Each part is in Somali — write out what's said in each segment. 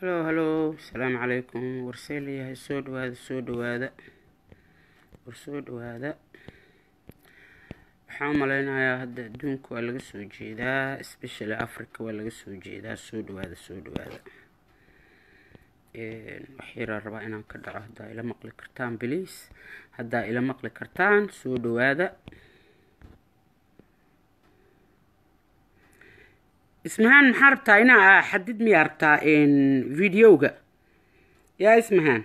هلو السلام عليكم. ورسالي هاي سود وهذا waxaan u maleynayaa hadda adduunka waa laga soo jeedaa, especially Africa waa laga soo jeedaa. soo dhawaada wax yaraan rabaa inaan ka dhaco. haddaa ila maqli kartaan please, haddaa ila maqli kartaan soo dhawaada. ismahaan maxaa rabtaa inaa xadid miyaa rabtaa videoga yaa ismahaan?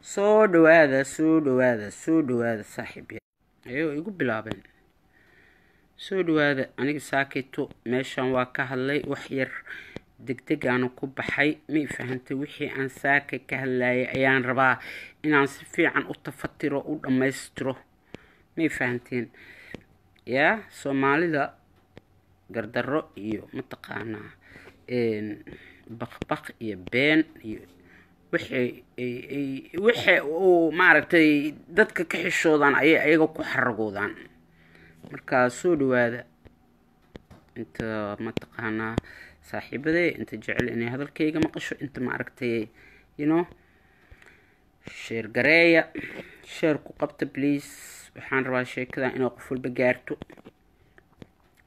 soo dhawaada saaxiib ayuu igu bilaabeen. soo dhawaada. aniga saakito meeshan waa ka hadlay wax yar, degdeg aan ku baxay. ma fahantay wixii aan saaka ka hadlayay ayaan rabaa inaan si fiican u tafatiro, u dhammaystiro. ma fahanteen yaa Soomaalida gardarro iyo mataqaanaa baqbaq iyo been iyo wixii uu maaragtay dadka ka xishoodaan ayay ayaga ku xaragoodaan. marka soo dhawaada inta mataqaanaa saaxiibadey, inta jecel inay hadalkayga maqasho, inta maaragtay sheer gareeya, sheer ku qabta please. waxaan rabaa sheekadan inay qof walba gaarto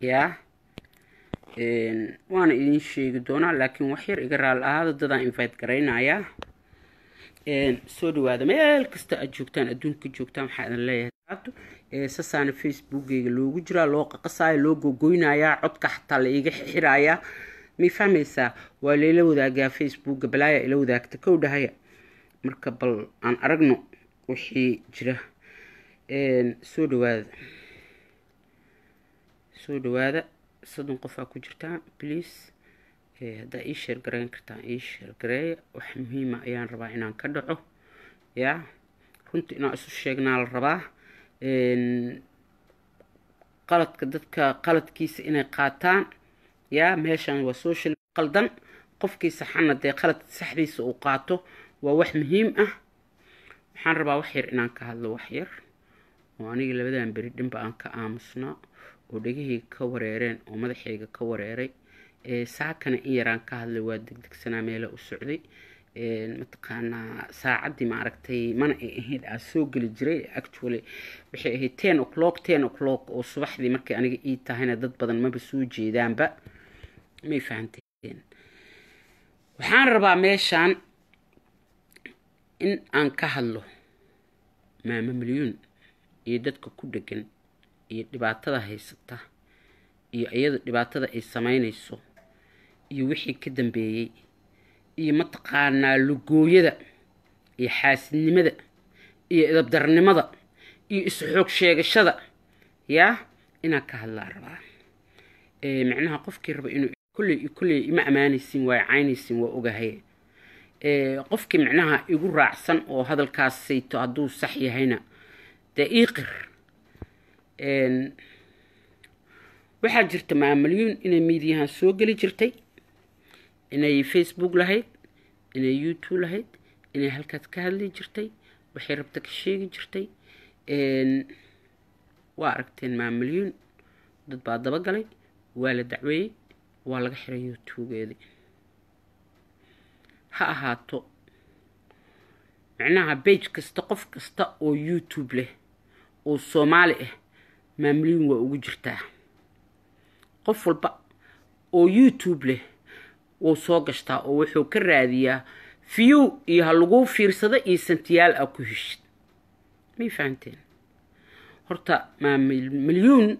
yaa waana idin sheegi doonaa, laakiin wax yar iga raali ahaada, dadaan invite garaynayaa. soo dhawaada meel kasta aad joogtaan, adduunka joogtaan. waxaa idin leeyahay sasaana facebookgayga loogu jiraa, loo qaqasaayo, loo gogoynayaa, codka xataa la iga xirayaa. ma fahmaysaa? waa layla wadaagaa facebookga, balaaya ila wadaagta kow dhahaya. marka bal aan aragno wixii jira. soo dhawaada 30 qof aa ku jirtaa please. haddaa ii sheer garayn kartaan ii sheer gareeya. wax muhiima ayaan rabaa inaan ka dhaco yaa runtii inaan isu sheegnaa la rabaa. qaladka dadka qaladkiisa inay qaataan yaa meeshan waa social qaldan. qofkii saxana dee qalad saxdiisa uu qaato waa wax muhiim ah. waxaan rabaa wax yar inaan ka hadlo, wax yar oo aniga labadan beri dhanba aan ka aamusnaa, oo dhegahayga ka wareereen, oo madaxayga ka wareeray. saakana in yaraan ka hadlay, waa degdegsanaa meela u socday. mataqaanaa saacaddii maaragtay mana ay ahayd aa soo geli jiray. actually waxay ahayd 10 o'clock oo subaxdii. markay aniga ii tahayna dad badan maba soo jeedaanba. may fahanteen? waxaan rabaa meeshaan in aan ka hadlo maama milyuun iyo dadka ku dhegan iyo dhibaatada haysata iyo iyada dhibaatada ay samaynayso iyo wixii ka dambeeyay iyo mataqaanaa lugooyada iyo xaasidnimada iyo idabdarnimada iyo isxoog sheegashada yaa inaan ka hadlaa rabaa. macnaha qofkii raba inuu kulley ima amaanaysin, waa caynaysin, waa ogahay. qofkii macnaha igu raacsan oo hadalkaas sayto hadduu sax yahayna dee ii qir. waxaa jirta maamalyuun inay miidiyahan soo geli jirtay, inay facebook lahayd, inay youtube lahayd, inay halkaas ka hadli jirtay, waxay rabta ka sheegi jirtay. waa aragteen maamalyuun dad baa dabagalay, waa la dacweeyey, waa laga xiray youtubegeedii. ha ahaato macnaha page kasta, qof kasta oo youtube leh oo Soomaali ah maamalyuun waa ugu jirtaa. qof walba oo youtube leh wuu soo gashtaa oo wuxuu ka raadiyaa view iyo ha lagu fiirsado iyo santiyaal aa ku heshid. may fahanteen? horta maamalyuun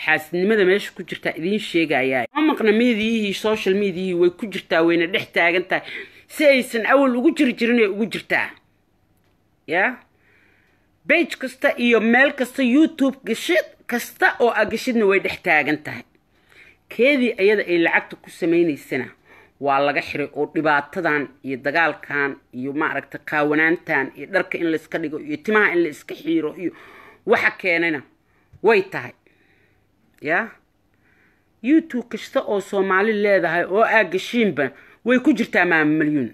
xaasidnimada meesha ku jirtaa idiin sheegayaa. ma maqna meediyihii, social mediahii way ku jirtaa, wayna dhex taagan tahay si aysan awal ugu jiri jirin ay ugu jirtaa yaa page kasta iyo meel kasta, youtube gashid kasta oo aa gashidna way dhex taagan tahay. keedii ayada ay lacagta ku samaynaysana waa laga xiray, oo dhibaatadan iyo dagaalkan iyo maaragta qaawanaantan iyo dharka in la iska dhigo iyo timaha in la iska xiiro iyo waxa keenayna way tahay yaa youtube kasta oo Soomaali leedahay oo aa gashiinba way ku jirtaa maamalyuun.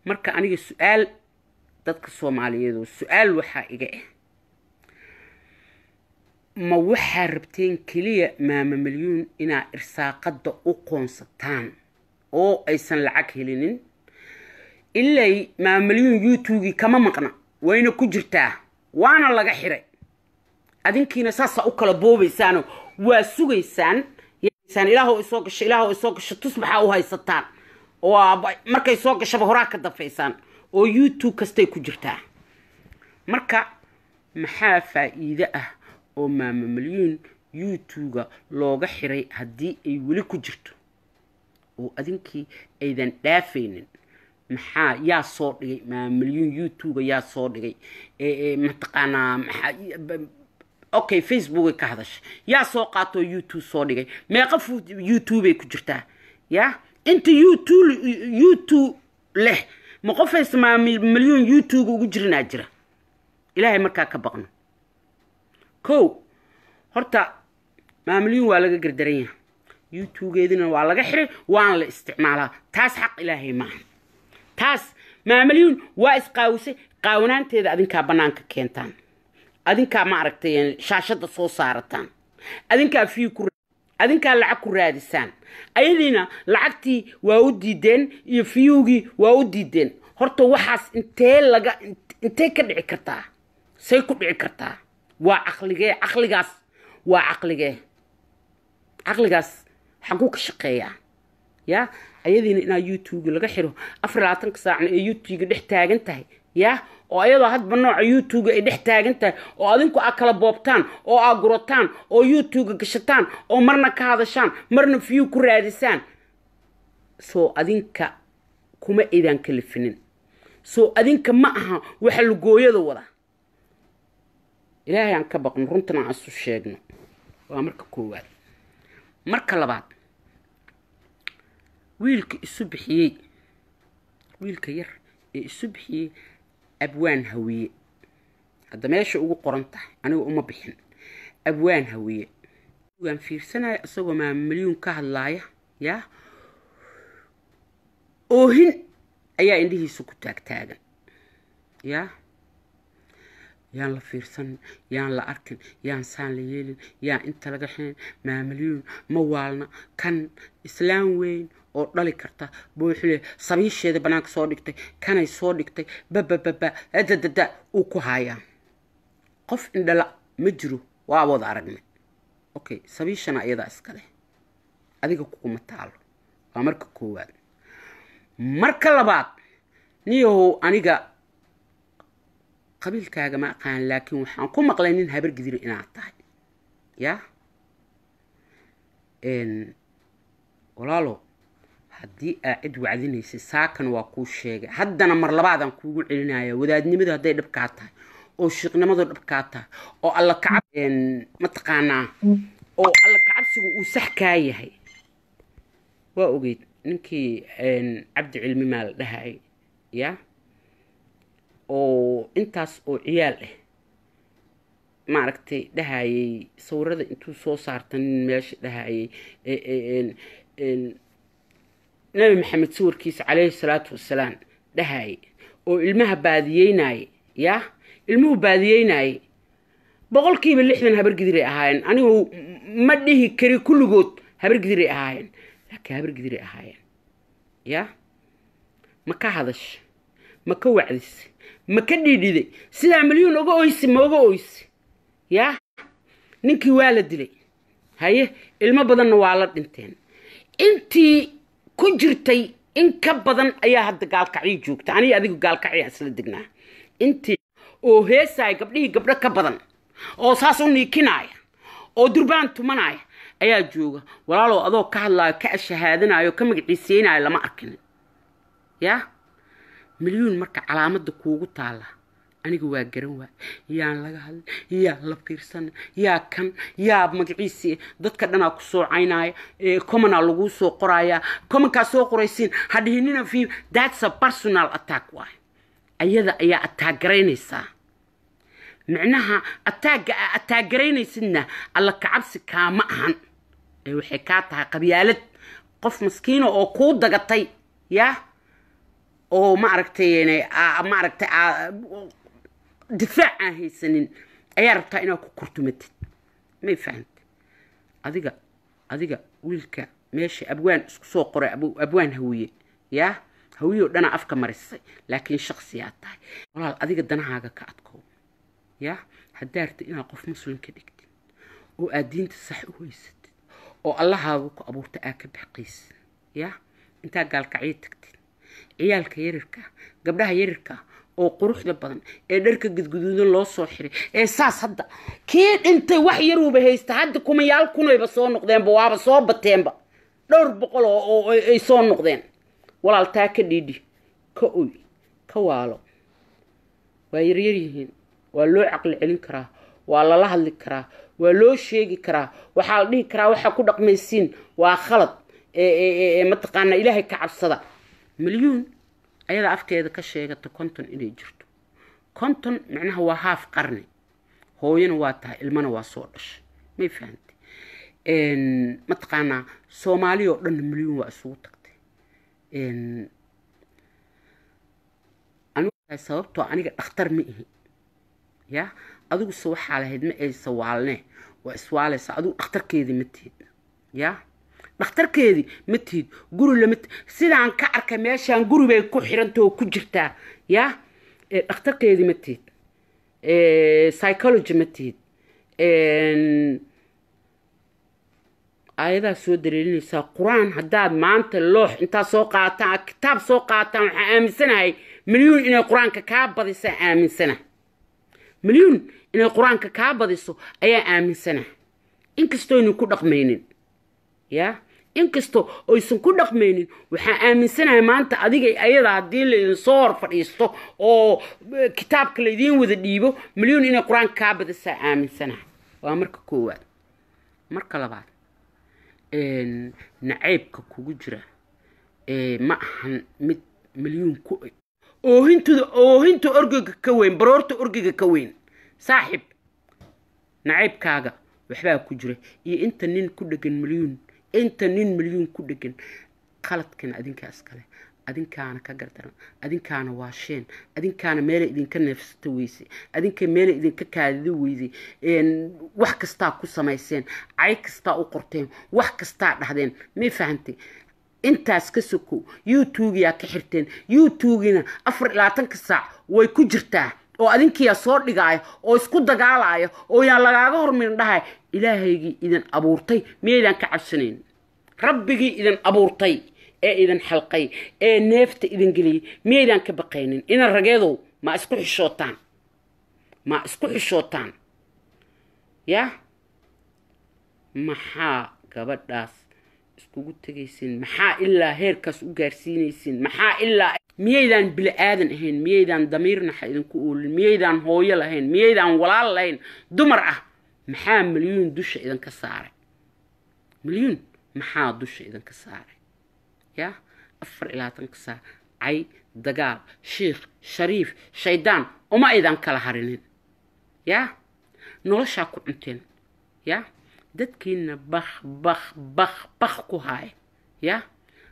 marka aniga su'aal dadka Soomaaliyeed oo su'aal waxa iga ah ما waxaa rabteen kaliya maama milyuun inaa irsaaqada u qoonsataan oo aysan lacag helinin ilaa maama milyuun youtube kama maqna wayna ku jirtaa waana laga xiray adinkiina saasa u kala boobaysaan waa sugaysaan yaan ilaahu isoo gasho tusbaxa u haysataan oo markay soo gashaba horaa ka dafeysaan oo youtube kastay ku jirtaa marka maxaa faa'iido ah oo maama milyuun youtube looga xiray haddii ay weli ku jirto oo adinkii aydan dhaafaynin maxaa yaa soo dhigay maama milyuun youtube yaa soo dhigay mataqaanaa okay facebook ka hadashay yaa soo qaato youtube soo dhigay meeqa youtube ay ku jirtaa yaa inta youtube leh ma qofaysa maama milyuun youtube ugu jirnaa jira ilaahay markaa ka baqno kow horta maama milyuun waa laga gardaran yahay youtube-geedina waa laga xiray waana la isticmaalaa taas xaq ilaahay maaha taas maama milyuun waa isqaawisay qaawanaanteeda adinkaa bannaanka keentaan adinkaa ma aragtay shaashada soo saarataan adinkaa lacag ku raadisaan ayadiina lacagtii waa u diideen iyo fiyuugii waa u diideen horta waxaas intee ka dhici kartaa say ku dhici kartaa waa caqligaas waa caqligaas xaguu ka shaqeeyaa yaa ayadiina inaa youtube laga xiro 24 saacna ee youtube dhex taagan tahay yaa oo ayadoo hadba nooca youtube ay dhex taagan tahay oo adinku aa kala boobtaan oo aa gurataan oo youtube gashataan oo marna ka hadashaan marna view ku raadisaan soo adinka kuma idaan kalifinin soo adinka ma aha waxa lugooyada wada ilaahay aan ka baqno runtana aan isu sheegno waa marka koowaad marka labaad wiilka yar ee isu bixiyay abwaan hawiye hadda meesha ugu qoran tahay aniga uma bixin abwaan hawiye waan fiirsanay asagoo maama milyuun ka hadlaaya yaa oohin ayaa indhihiisu ku taagtaagan yaa yaan la fiirsan yaan la arkin yaan saan la yeelin yaan inta laga xinin maama milyuun ma waalna kan islaam weyn oo dhali karta buuxle sabiisheeda banaanka soo dhigtay kanay soo dhigtay babababa adadada uu ku hayaa qof indhala ma jiro waa wada aragnay okay sabiishana iyada iskale adiga kuma taalo waa marka koowaad marka labaad niyow aniga qabiilkaaga ma aqaan laakiin waxaan ku maqlay nin habar gidir inaad tahay yaa walaalo haddii aad wacdinaysay saakan waa kuu sheegay haddana mar labaadaan kuugu celinaya wadaadnimadu hadday dhabkaa tahay oo shiiqnimadu dhabkaa tahay oo alla kacab mataqaanaa oo alla kacabsigu uu sax kaa yahay waa ogeyd ninkii cabdi cilmi maal dhahay yaa oo intaas oo ciyaal ah maaragtay dhahayay sawirada intuu soo saartan meesha dhahayay nabi maxamed sawirkiisa calayhi salaatu wasalaam dhahayay oo ilmaha baadiyeynayay yaa ilmuhu baadiyeynayay boqolkiiba 60 habar gidiray ahaayeen anigu ma dhihi kari kulligood habar gidiray ahaayeen laakiin habar gidiray ahaayeen yaa ma ka hadash ma ka wacdis ma ka dhiidhiday sidaa milyuun uga oysi ma uga oysi yaa ninkii waa la dilay haye ilmo badanna waa la dhinteen intii ku jirtay in ka badan ayaa hadda gaalkacyo joogta aniga adigu gaalkacyo isla degnaa intii oo heesaay gabdhihii gabdho ka badan oo saas u niikinaya oo durbaan tumanaya ayaa jooga walaalow adoo ka hadlaayo ka shahaadanayo ka magaciiseenayo lama arkin yaa milyuun marka calaamada kuugu taala aniga waa garan waa yaan laga hadlay yaa la fiirsan yaa kan yaa magaciisi dadka dhanaa ku soo caynaya comment lagu soo qoraya comment ka soo qoraysiin hadhiinina fi that's a personal attack waay ayada ayaa attack garaynaysa macnaha attack garaynaysidna alla kacabsi kaama ahan waxay ka tahay qabyaalad qof maskiino oo ku dagatay yaa oo ma aragtay difaac aan haysanin ayaa rabtaa inaad ku kurtumatid ما فهمت adiga wiilka meesha abwaan isku soo qoray abwaan hawiye yaa hawiyo dhana afka marisay laakiin shakhsiyaad tahay walaal adiga danahaaga ka adkow yaa hadaarta inaad qof muslim ka dhigtid oo aad diinta sax u haysatid oo allahaagu ku abuurta aad ka baxqiis yaa inta gaalkacay tagtid ciyaalka yarirka gabdhaha yarirka oo quruxda badan ee dharka gudguduudan loo soo xiray ee saas hadda kii dhintay wax yar uu bahaysta hadda kuma yaal kunayba soo noqdeen waaba soo bateenba dhowr boqol oo ay soo noqdeen walaal taa ka dhiidhi ka oy ka waalo waa yaryar yihiin waa loo caqli celin karaa waa lala hadli karaa waa loo sheegi karaa waxaa la dhihi karaa waxa ku dhaqmaysiin waa khalad ma taqaana ilaahay ka cabsada milyuun ayada afkeeda ka sheegata konton inay jirto konton macnaha waa haaf qarni hooyana waa tahay ilmana waa soo dhashay may fahantay ma taqaanaa soomaali oo dhan milyuun waa isugu tagtay anigu sababtoo aniga dhakhtar ma ihi yaa adigu se waxaa lahayd ma ay sawaalne waa iswaalaysa adigu dhakhtarkeedii ma tihid yaa dhakhtarkeedii ma tihid guri lama sidaan ka arkay meeshaan guri bay ku xirantay oo ku jirtaa yaa dhakhtarkeedii ma tihid psychology ma tihid ayadaa soo dareerinaysaa quraan haddaad maanta loox intaa soo qaataan kitaab soo qaataan waxaan aaminsanahay milyuun inay qur-aanka kaa badisa aaminsanahay milyuun inay qur-aanka kaa badiso ayaa aaminsanahay inkastoo aynan ku dhaqmaynin yaa inkastoo oysan ku dhaqmaynin waxaan aaminsanahay maanta adiga ayada haddii laydin soo hor fadhiisto oo kitaabka laydiin wada dhiibo milyuun inay qur-aanka kaa badisaa aaminsanahay waa marka koowaad marka labaad nacaybka kugu jira ma ahan mid milyuun ku oohinta orgiga ka weyn baroorta orgiga ka weyn saaxib nacaybkaaga waxbaa ku jira iyo inta nin ku dhagan milyuun inta nin milyuun ku dhagan qaladkan adinkaas kale adinkaana ka gardaran adinkaana waa sheen adinkaana meel idinka neefsata weyse adinka meel idinka kaadida weyse wax kasta ku sameeyeen ay kasta u qorteen wax kasta dhahdeen ma fahantay intaas ka soko YouTube yaa ka xirteen YouTube-gina 24 saac way ku jirtaa oo adinkiya soo dhigaayo oo isku dagaalayo oo yaa lagaaga hormarin dhahay ilaahaygi idin abuurtay meedan ka cabsanayn rabbigi idin abuurtay ee idin xalqay ee neefta idin galiyay meedan ka baqaynin ina rageedo ma isku xishootaan ya maxaa gabadhaas iskugu tagaysin maxaa ilaa heerkaas u gaarsiinaysin maxaa ilaa miyaydan bil aadan ahayn miyaydan damiirna idinku oolin miyaydan hooyo lahayn miyaydan walaal lahayn dumar ah maxaa milyuun dusha idinka saaray milyuun maxaa dusha idinka saaray ya 24 saac ay dagaal sheekh shariif shaydaan uma idan kala harinin ya nolosha ku cunteen ya dadkiina bakh ku haay ya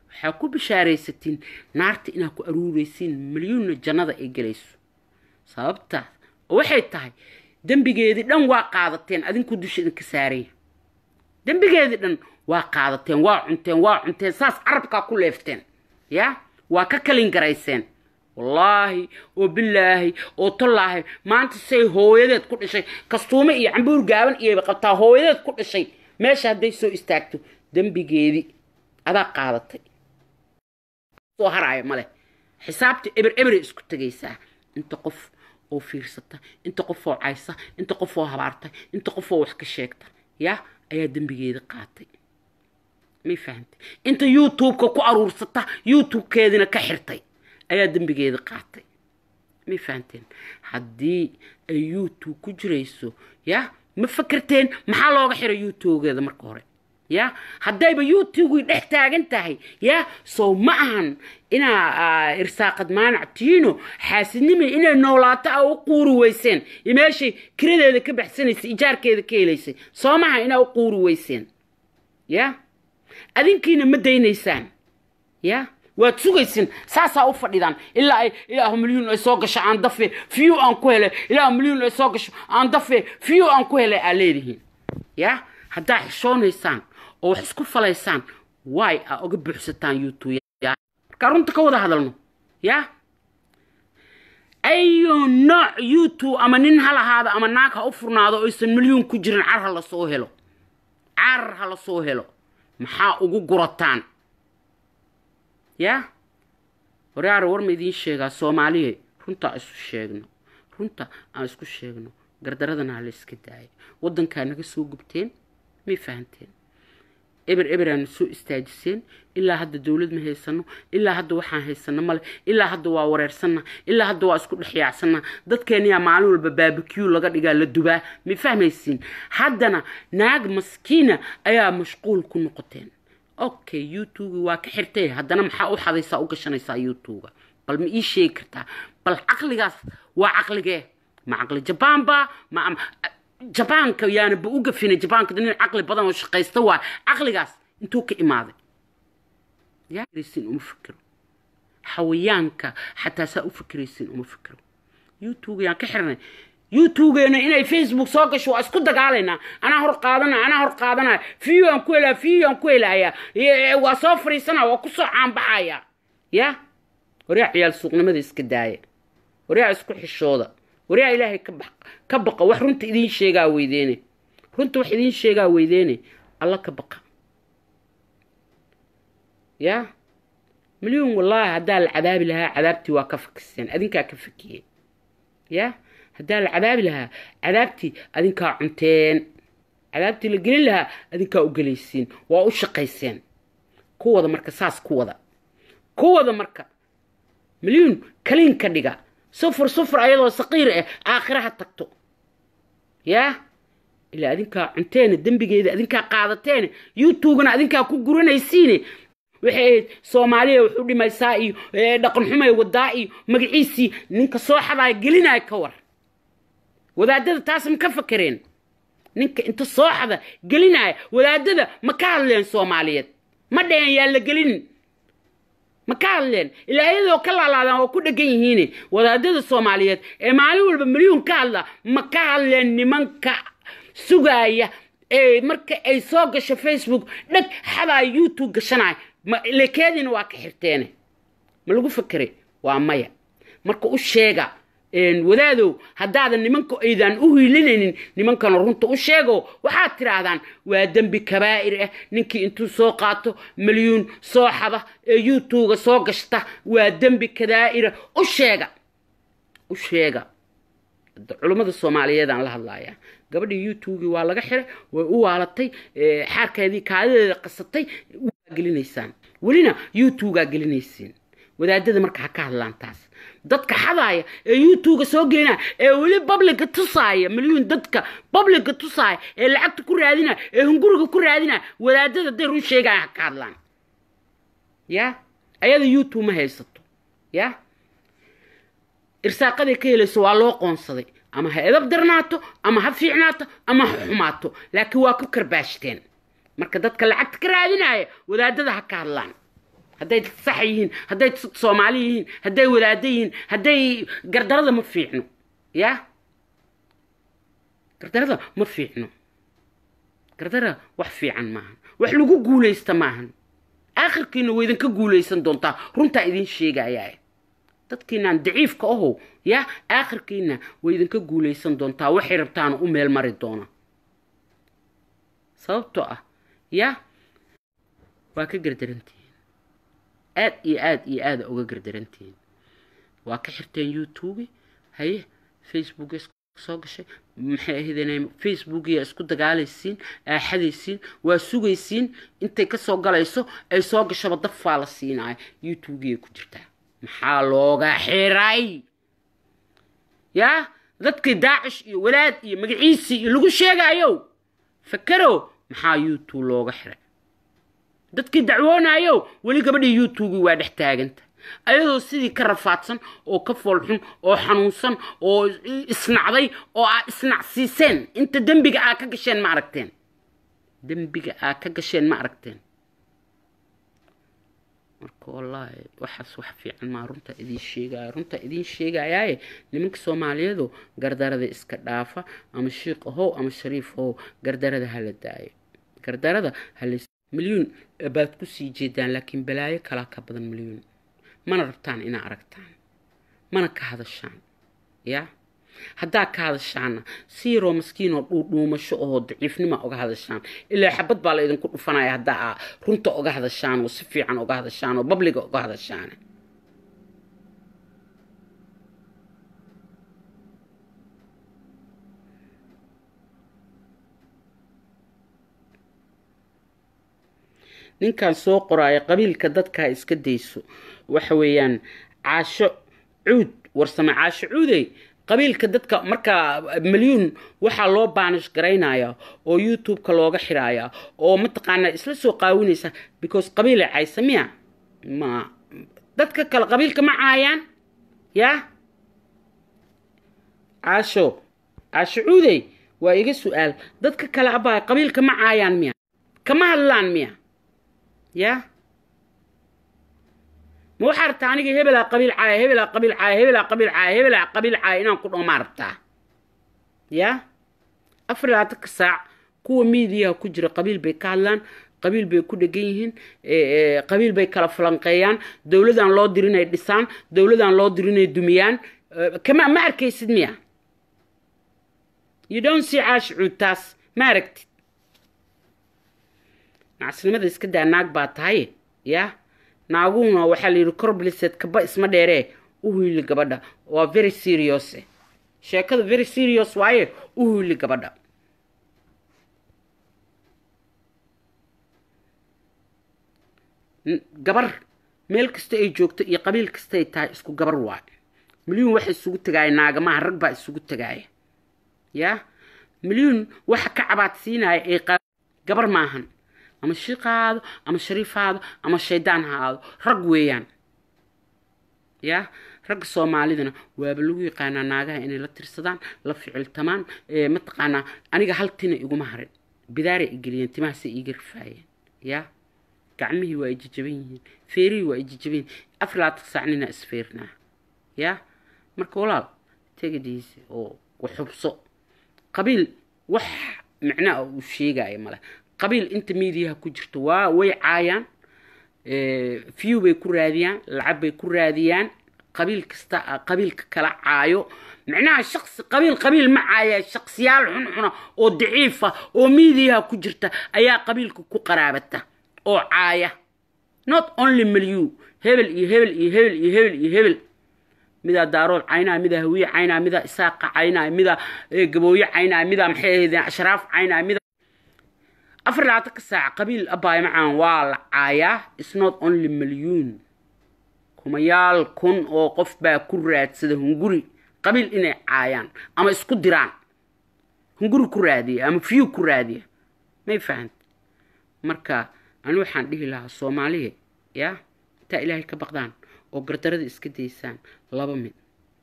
waxa ku bishaaraysatiin naarta inaa ku aruuraysiin milyuun jannada ay galayso sababta waxay tahay dambigeedii dhan waa qaadateen adinku dusha idinka saaray dambigeedii dhan waa qaadateen waa cunteen saas carabka ku leefteen ya waa ka kalin garayseen wallahi oo billahi oo tallaahi maanta say hooyadeed ku dhashay kastuume iyo cambuur gaaban iyo qabtaa hooyadeed ku dhashay meesha haday soo istaagto dambigeedii adaa qaadatay soo haraayo male xisaabta eber isku tagaysaa inta qof oo fiirsata inta qof oo caysa inta qof oo habaarta inta qof oo wax ka sheegta ya ayaa dambigeedii qaatay ma fahantay inta YouTube-ka ku aruursata YouTube-keedina ka xirtay ayaa dambigeedii qaatay ma fahanteen haddii ay YouTube ku jirayso ya ma fakarteen maxaa looga xiray YouTube-geeda marka hore ya haddayba YouTube dhex taagan tahay ya soo ma ahan inaa irsaaqad maanactiino xaasidnimo inay noolaato u quuri weyseen imeeshay kiradeeda ka baxsanaysay ijaarkeeda ka helaysay soo ma ahan inaa u quuri weyseen ya adinkiina ma daynaysaan ya waad sugaysin saasa u fadhidaan ilaa milyuun ay soo gasho aan dafe fiyu aan ku helay ilaa milyuun ay soo gasho aan dafe fiyu aan ku helay aa leedihiin يا هدا حشونيسان او wax isku falaysaan way a uga buuxsataan YouTube ya karunta ka wada hadalno ya ayo nooc YouTube ama nin hala hada ama naag ha u furnaado oo isan milyan ku jirin car la soo helo car hala soo helo maxaa ugu gurataan ya waraar war ma idin sheega Soomaaliye runta isu sheegno runta aan isku sheegno gardaradana la iska daayay wadanka naga soo gubteen ma fahanteen eber aan soo istaajiseen ilaa hadda dawlad ma haysano ilaa hadda waxaan haysano male ilaa hadda waa wareersana ilaa hadda waa isku dhaxyaacsana dadkeena maalin walba barbecue laga dhigaa la dubaa ma fahmaysiin haddana naag maskiina ayaa mashquul ku noqoteen okay YouTube waa ka xirtay haddana maxaa u xadaysaa u gashanaysaa YouTube bal ma ii sheegi kartaa bal aqligaas waa aqligee ma aqli Japanba ma Japanka yaana ba uga fina Japanka nin aqli badan oo shaqeysta waa aqligaas intuu ka imaaday yaa risin uma fikiro xawayaanka xataa saa u fikiraysin uma fikiro YouTube yaan ka xirnay YouTube-na inay Facebook soo gasho waa isku dagaalayna ana hor qaadana fiiyan ku helaya waa soo fariisana waa ku soo caanbaxaya ya wariya ciyaal suuqnimada iska daaya wariya isku xishooda wariya ilaahay ka baqa wax runta idin sheegaa weydeene runta wax idin sheegaa weydeene alla ka baqa ya milyan wallahi hadaa la cadaabi lahaa cadaabtii waa ka fakiseen adinkaa ka fakiyeen ya hadaa la cadaabi lahaa cadaabtii adinkaa cunteen cadaabtii la gelin lahaa adinkaa u gelaysiin waa u shaqayseen kuwada marka saas kuwada marka milyan kaliin ka dhiga صفر أيضا صغير آخرها تكتو يا إلا أذنك عنتين الدنبي إذا أذنك قاعدتين يوتيوبنا أذنك كوجرنا يسيني وحيد صومالية وحولي ميسائي دقن حمي ودائي مقعيسي نينك صوحة قلنا يكور وذا دد تاسم كفكرين نينك انت صوحة قلنا وذا دد مكان لين صومالية ما دين يالا قلن مكالين إلا إذا كلا على وكل جيهيني وذا دد الصوماليات معلول بمليون كلا مكالين نمنك سجاية مرك أي صاغش فيسبوك لك حدا يوتيوب قشناي لكادين واكحرتين ملقو فكري وعمايا مرك الشيغا wadaado hadaadan nimanku aydan u hiilinaynin nimankan runta u sheego waxa tiraadaan waa dambi kabaa'ir ah ninkii intuu soo qaato milyan soo xada ee YouTube soo gashta waa dambi kabaa'ir u sheega culimada Soomaaliyeed aan la hadlaaya gabadha YouTube waa laga xiray way u waalatay xarkeedii kaadeeda qasatay waa gelinaysaan walina YouTube ga gelinaysiin wadaadada marka ka hadlaan taas dadka xadaaya ee YouTube soo geena ee wali public tusaaya milyan dadka public tusaaya ee lacagta ku raadina ee hunguriga ku raadina wadaadada day run sheegaya ka hadlaan ya ayada YouTube ma haysato ya irsaaqada ka helayso waa loo qoonsaday ama ha edab darnaato ama ha fiicnaato ama ha xumaato laakiin waa ku karbaashteen marka dadka lacagta ka raadinaya wadaadada ha ka hadlaan هداي صحيين هداي صوماليين هداي ولادين هداي قردرده ما فيعنو يا قردرده ما فيعنو قردره wax fiican maahan wax lagu guuleysta maahan aakhirkiina way idin ka guuleysan doontaa runta idin sheegaya dadkiina daciifka oo ya aakhirkiina way idin ka guuleysan doontaa waxay rabtaan u meel mari doona sababtoo ah ya waa ka gardarantii aad uga gardarantiin waa ka xirteen YouTube haye Facebook soo gashay maxay ahaydeen Facebook iyo isku dagaalaysiin xadaysiin waa sugaysiin intay ka soo galayso ay soo gasho dafaa la siinay YouTube ku jirtaa maxaa looga xiray ya dadkii Daacish iyo walaad iyo magaciisi iyo lagu sheegayo fakaro maxaa YouTube looga xiray dadkii dacwoonayo wali gabadhii YouTube waa dhex taaganta ayadoo sidii ka rafaadsan oo ka foolxun oo xanuunsan oo isnacday oo isnacsiiseen inta dambiga ka gasheen ma aragteen marka والله waxaas wax fiican ma runta idin sheegaya nimanka Soomaaliyeed gardarada iska dhaafa ama sheekh ahow ama shariif ahow gardarada hala daayo gardarada hal milyan baad ku sii jeedaan laakiin balaayo kala ka badan milyan mana rabtaan ina aragtaan mana ka hadashaan ya haddaa ka hadashaan siiro maskiin oo dhuumasho oo daciifnimo uga hadashaan ilaa xabad baa la idinku dhufanaya haddaa runta uga hadashaan oo si fiican uga hadashaan oo publiga uga hadashaan ninkan soo qoraya qabiilka dadka iska deyso waxa weeyaan caasho cuud warsama caasho cuuday qabiilka dadka marka milyan waxa loo baanish gareynaya oo YouTube ka looga xiraaya oo mataqaana isla soo qaawinaysa because qabiil ay samiya ma dadka kala qabiilka ma caayaan ya caasho cuuday waa iga su'aal dadka kala abaa qabiilka ma caayaan miya kama hadlaan miya يا مو حرت أنا هبلا قبيل عاي هبلا قبيل عاي هبلا قبيل عاي هبلا قبيل عاي إنا نقول ما عرفتها يا أفراتك الساعة كو ميديا كجرى قبيل بيكالان قبيل بيكود جيهن قبيل بيكلا فلانقيان دولة عن الله درينا الدسان دولة عن الله درينا الدميان كمان ما أركي سدمية you don't see عاش عتاس ما ركت عسلمة إسكده ناق باتهاي يا ناقونا وحالي ركرب لسات كبا اسمه ديره وهو اللي قبضه و very serious شاكد very serious وايه وهو اللي قبضه قبر ميل كستا اي جوجتا اي قبيل كستا اي تاي اسكو قبر واي مليون واحد اسكو تغاي ناقا ما رقبا اسكو تغاي يا مليون واحد كعبات سيناي اي قبر ماهن أما الشيخ هذا أما الشريف هذا أما الشيطان هذا رق ويان يا رق الصومالي ذنا وابلوي قانا ناقها إني لا ترصدان لا فعل تمام متقانا أنا قهلتنا يقوم هرد بداري إجريان تماسي إجر فاين يا كعمي وايجي جبين فيري وايجي جبين أفراد تصعنينا أسفيرنا يا مركولال تجديس أو وحبصو قبيل وح معناه وشيء جاي ماله قبيل انت ميديا كجرتو way caayaan few bay ku raadiyaan lacag bay ku raadiyaan qabiil kasta qabiilka kala caayo macnaha shakhsi qabiil ma caaya shakhsiyaal xun oo daciif ah oo media ku jirta ayaa qabiilka ku qaraabata oo caaya not only milyu hebel mida daarood caynaa mida hawiye caynaa mida isaaq caynaa mida gabooyo caynaa mida maxay ashraaf caynaa mida أفرلاتك الساعة قبيل أباي معان والعايا it's not only مليون كميال كن أو قف با كرات سده هنغوري قبيل إني عايان أما اسكو ديران هنغوري كرادي أما فيو كرادي ما يفهمت مركا أنا وحان ديه لها الصومالية يا تا إلهي كبقدان أو قرطرد اسكو ديسان لابا من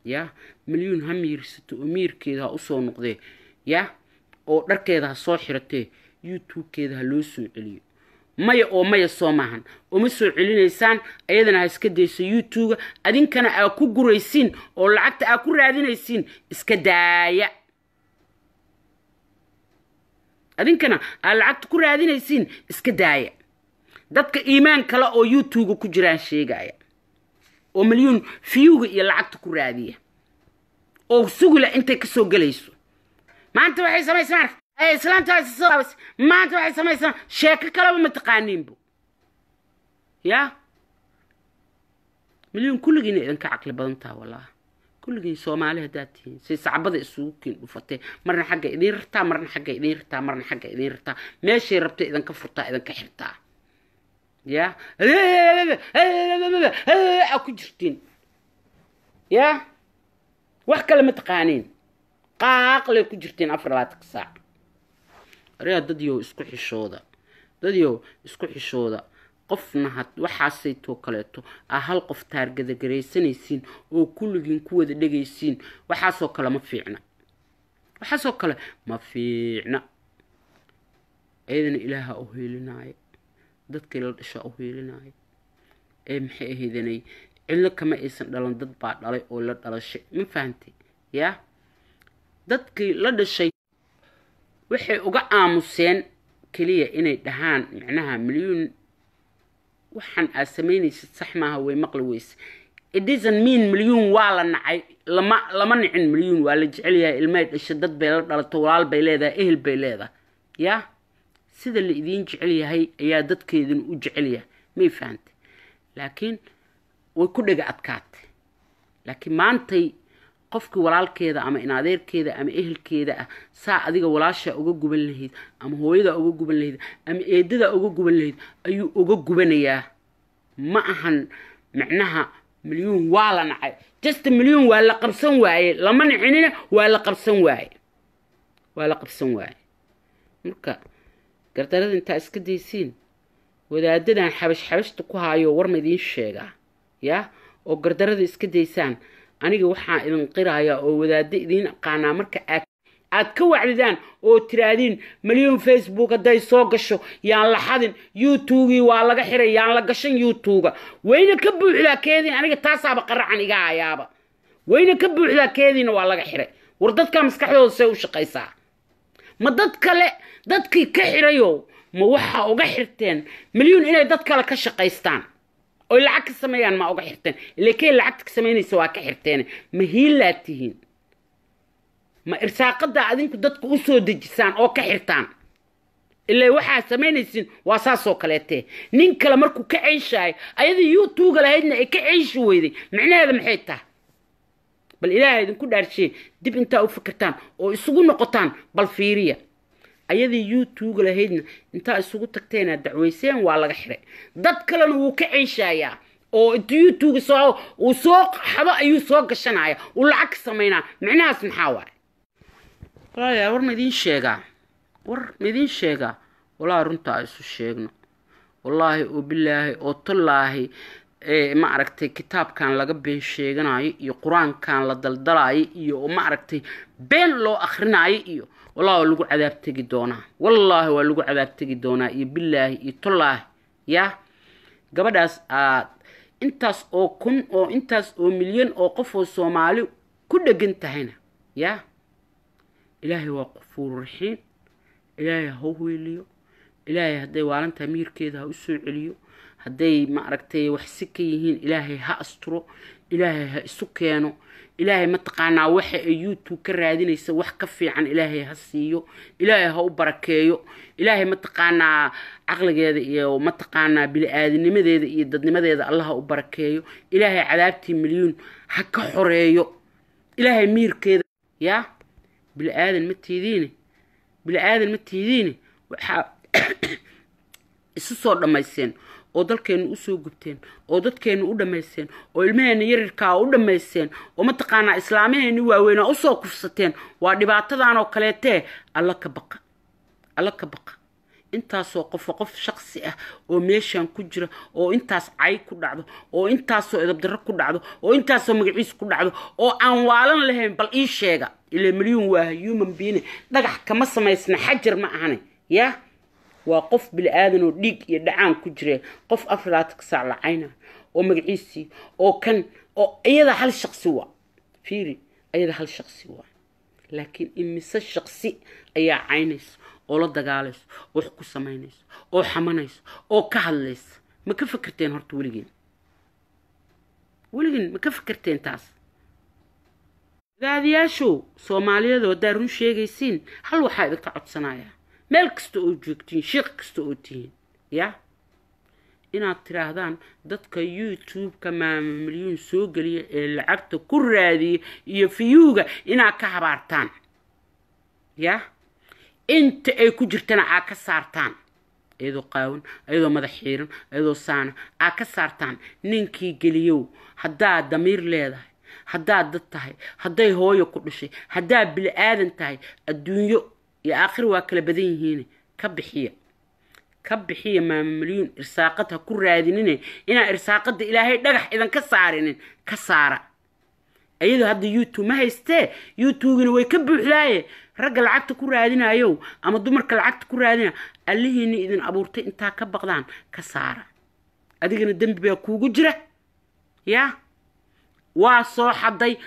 يا مليون هم يرستو أمير كيدا أصو نقضي يا أو دركيدا صو حيرتي YouTube كده هلو سو عليو مايا صوماهن وما سو علينيسان ايضا هاسكا ديسو يوتيوب ادين كان اكو غريسين او لعقت اكو رادينيسين اسكا دايا ادين كان لعقت كو رادينيسين اسكا دايا dadka iimaan kala oo YouTube ku jiraan sheegaya oo milyan fiyuga iyo lacagta ku raadiya oo sugula intay ka soo galayso maanta waxay sameeyaan أي إسلام تاسس ما أنت واحد سماه إسلام شكل كلام متقانين بو يا مليون كل جيني إنك عقل بدنتها والله كل جيني سومالي هداتين سيصعب السوق وفتة مرنا حاجة إديرتها مرنا حاجة إديرتها مرنا حاجة إديرتها ماشي ربط إذا كفرتها إذا كحرتها يا أكو جرتين يا واحد كلام متقانين قاقل أكو جرتين أفرلاتك ساعة ريا دديو اسكو حشودا قفنا هاد waxaasayto kaleeto hal qof taargada gareysanaysiin oo kulligiin ku wada dhageysiin waxaasoo kale ma fiicna eedan ilaaha oo heelinaayo dadka la dhasha oo heelinaayo maxay ahaydeenay cillo kama aysan dhalan dad baa dhalay oo la dhalashay ma fahantay yaa dadkii la dhashay waxay uga aamuseen kaliya inay dhahaan macnaha milyuun waxaan aad samaynaysid sax maaha way maqli weyse it doesn't mean milyuun waa la nacay lama nicin milyuun waa la jecel yahay ilmahay dhashay dad bay la dhalato walaal bay leedahay ehel bay leedahay yaa sida la idiin jecel yahay ayaa dadkeedin u jecel yahay may fahantay laakiin way ku dhaga adkaatay laakiin maantay qofkii walaalkeeda ama in adeerkeeda ama ehelkeeda ah saa adiga walaasha uga guban lahayd ama hooyada uga guban lahayd ama eedada uga guban lahayd ayuu uga gubanayaa ma ahan macnaha milyuun waa la nacay just milyuun waa la qabsan waaye lama nicinina waa la qabsan waaye marka gardarada intaa iska daysiin wadaadadan xabashta ku haayo war ma idiin sheegaa yaa oo gardarada iska daysaan aniga waxaa idin qiraaya oo wadaada idiin aqaanaa marka aad ka wacdidaan oo tiraadiin milyuun facebook hadday soo gasho yaan la xadin youtube waa laga xiray yaan la gashan youtube wayna ka buuxdaa keedin aniga taasaaba qaracan iga hayaaba wayna ka buuxdaa keedina waa laga xiray war dadka maskaxdooda say u shaqaysaa ma dad kale dadkii ka xirayo ma waxa uga xirteen milyuun inay dad kale ka shaqaystaan oo lacag ka sameeyaan ma uga xirteen ilaa lacag ka sameynaysa waa ka xirteen ma hiilaatihiin ma irsaaqada adinku dadku u soo dejisaan oo ka xirtaan ilaa waxa sameynaysiin waa saasoo kaleete nin kale markuu ka ceyshay ayada youtube lahaydna ay ka ceyshi weyday macnaheedu maxay tahay bal ilaahay idinku dhaarshay dib inta u fikirtaan oo isugu noqotaan bal fiiriya ayadii youtube lahaydna inta isugu tagteena dacweyseen waa laga xiray dad kalena wuu ka ceyshayaa oo youtube soo xado ayuu soo gashanaya uu lacag sameynaa macnahaas maxaa waay walaalayaal war ma idiin sheegaa walaa runta isu sheegno wallaahi oo bilaahi oo tallaahi ma aragtay kitaabkan laga been sheeganayo iyo quraankan la daldalayo iyo ma aragtay been loo akhrinayo iyo والله لو عذاب تجي دونا والله ولو عذاب تجي دونا بالله يطلع يا قبل انتاس او كن او انتاس او مليون او قفو الصومالي كل جنت هنا يا إلهي وقفور رحيم إلهي هو اليو إلهي هدي وعلن تمير كده وسوع اليو هدي ما أركتي وحسكيهين إلهي هأسترو إلهي هأسكيانو إلهي ما تقانا وحي يوتيوب كرادين يسوي كفي عن إلهي هسيو إلهي هو بركيو إلهي ما تقانا عقل جذا وما تقانا بالآدم ماذا يدد ماذا الله هو بركيو إلهي عذابتي مليون حك حريو إلهي مير كذا يا بالآدم متيديني الصور لما يسين oo dalkeenu u soo gubteen oo dadkeenu u dhameyseen oo ilmaheena yarirka u dhameyseen oo ma taqaana islaamiyeen waaweyn oo soo kufsateen waa dhibaatadan oo kaleete alla ka baqa intaas oo qof shakhsi ah oo meeshan ku jira oo intaas cay ku dhacdo oo intaas oo edab darro ku dhacdo oo intaas oo magaciis ku dhacdo oo aan waalan lahayn bal ii sheega ilaa milyuun waa human being dhagax kama samaysna xajar ma ahane yaa وقف بالآذن وديك يدعان كجري قف أفراتك ساعة عينه ومقعيسي وكان أيضا حال شخصي فيري أيضا حال شخصي لكن إمسا الشخصي أي عينيس ولا دقاليس وحكو سمينيس وحمانيس وكهليس ما كفكرتين هرتو ولقين ما كفكرتين تاس هذا شو صوماليا ذو دارون شيغيسين هل وحايدك تعود صنايا meel kasta oo joogtiin sheekh kasta oo tihiin ya inaad tiraahdaan dadka youtube-ka milyuun soo galiya ee lacagta ku raadiya iyo fiyuuga inaad ka habaartaan ya inta ay ku jirtana aad ka saartaan iyadoo qaawan iyadoo madax xiiran iyadoo saana aad ka saartaan ninkii geliyow haddaad damiir leedahay haddaad dad tahay hadday hooyo ku dhashay haddaad bili aadan tahay adduunyo يا آخر واكل بدين هنا كبحية ما مليون إرساقتها كل رادينين إنا إرساقت إلهي دقح إذا كسارة أيضا هذا يوتيوب ما هيسته يوتيوب إنه يكبح لاي رجل عقد كل رادينا يو أما دمر كل عقد كل رادينا قال لي إني إذا أبورتي أنت كبقدان كسارة adigana dambi baa kuugu jira yaa waa soo xaday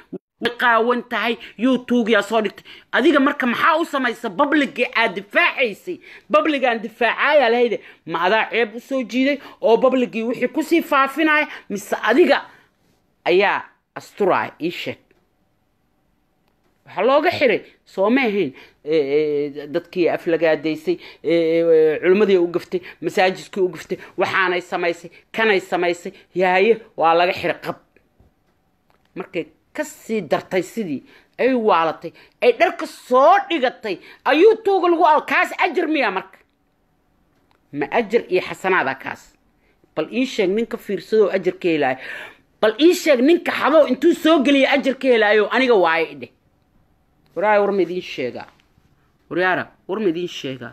qaawan tahay youtube yaa soo dhigtay adiga marka maxaa u samaysa public aad difaacaysay public aan difaacaya leeyde ma adaa ceeb u soo jiiday oo public wixii ku sii faafinay mise adiga ayaa asturay isheeg waxa looga xiray soo ma ahayn dadkii aflagaadaysay culimadii u gaftay masaajidkii u gaftay waxaanay samaysay kanay samaysay yaaye waa laga xiray qab markay kasii dartay sidii ay waalatay ay dharka soo dhigatay ayuu tuuga lagu kaas ajir miya marka ma ajir iyo xasanaada kaas bal ii sheeg ninka fiirsado ajir ka helay bal ii sheeg ninka xado intuu soo galiyo ajir ka helayo aniga waay idhe waraay warmidin sheega waraara warmidin sheega